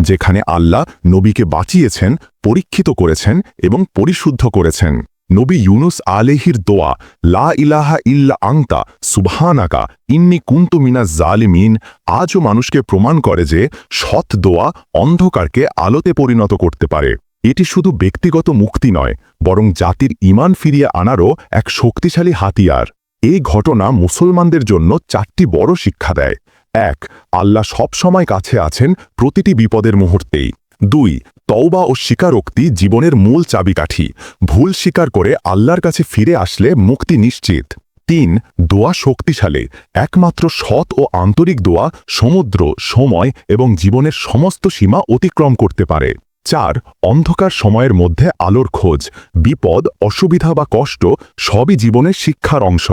যেখানে আল্লাহ নবীকে বাঁচিয়েছেন, পরীক্ষিত করেছেন এবং পরিশুদ্ধ করেছেন। নবী ইউনুস আলাইহির দোয়া, লা ইলাহা ইল্লা আনতা সুবহানাকা ইন্নী কুনতু মিনাজ জালিমিন, আজও মানুষকে প্রমাণ করে যে সৎ দোয়া অন্ধকারকে আলোতে পরিণত করতে পারে। এটি শুধু ব্যক্তিগত মুক্তি নয়, বরং জাতির ঈমান ফিরিয়ে আনারও এক শক্তিশালী হাতিয়ার। এই ঘটনা মুসলমানদের জন্য 4টি বড় শিক্ষা দেয়। 1. আল্লাহ সবসময় কাছে আছেন, প্রতিটি বিপদের মুহূর্তেই। 2. তওবা ও স্বীকারোক্তি জীবনের মূল চাবিকাঠি। ভুল স্বীকার করে আল্লাহর কাছে ফিরে আসলে মুক্তি নিশ্চিত। 3. দোয়া শক্তিশালী। একমাত্র সৎ ও আন্তরিক দোয়া সমুদ্র, সময় এবং জীবনের সমস্ত সীমা অতিক্রম করতে পারে। 4. অন্ধকার সময়ের মধ্যে আলোর খোঁজ। বিপদ, অসুবিধা বা কষ্ট সবই জীবনের শিক্ষার অংশ,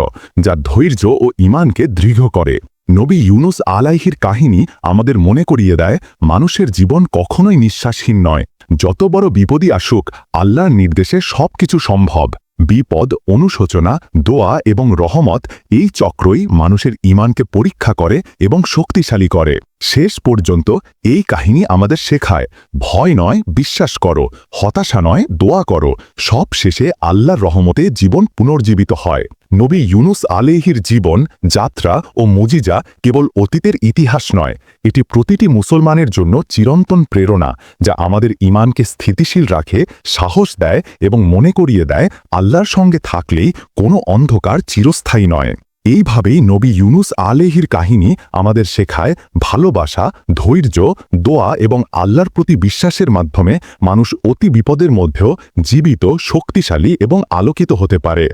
যা ধৈর্য ও ঈমানকে দৃঢ় করে। নবী ইউনুস আলাইহির কাহিনী আমাদের মনে করিয়ে দেয়, মানুষের জীবন কখনোই নিঃশ্বাসহীন নয়। যত বড় বিপদই আসুক, আল্লাহর নির্দেশে সবকিছু সম্ভব। বিপদ, অনুশোচনা, দোয়া এবং রহমত, এই চক্রই মানুষের ঈমানকে পরীক্ষা করে এবং শক্তিশালী করে। শেষ পর্যন্ত এই কাহিনী আমাদের শেখায়, ভয় নয়, বিশ্বাস করো, হতাশা নয়, দোয়া করো, সব শেষে আল্লাহর রহমতে জীবন পুনর্জীবিত হয়। নবী ইউনুস আলাইহির জীবন, যাত্রা ও মুজিজা কেবল অতীতের ইতিহাস নয়, এটি প্রতিটি মুসলমানের জন্য চিরন্তন প্রেরণা, যা আমাদের ঈমানকে স্থিতিশীল রাখে, সাহস দেয় এবং মনে করিয়ে দেয় আল্লাহর সঙ্গে থাকলেই কোনো অন্ধকার চিরস্থায়ী নয়। এইভাবেই নবী ইউনুস আলাইহির কাহিনী আমাদের শেখায়, ভালোবাসা, ধৈর্য, দোয়া এবং আল্লাহর প্রতি বিশ্বাসের মাধ্যমে মানুষ অতি বিপদের মধ্যেও জীবিত, শক্তিশালী এবং আলোকিত হতে পারে।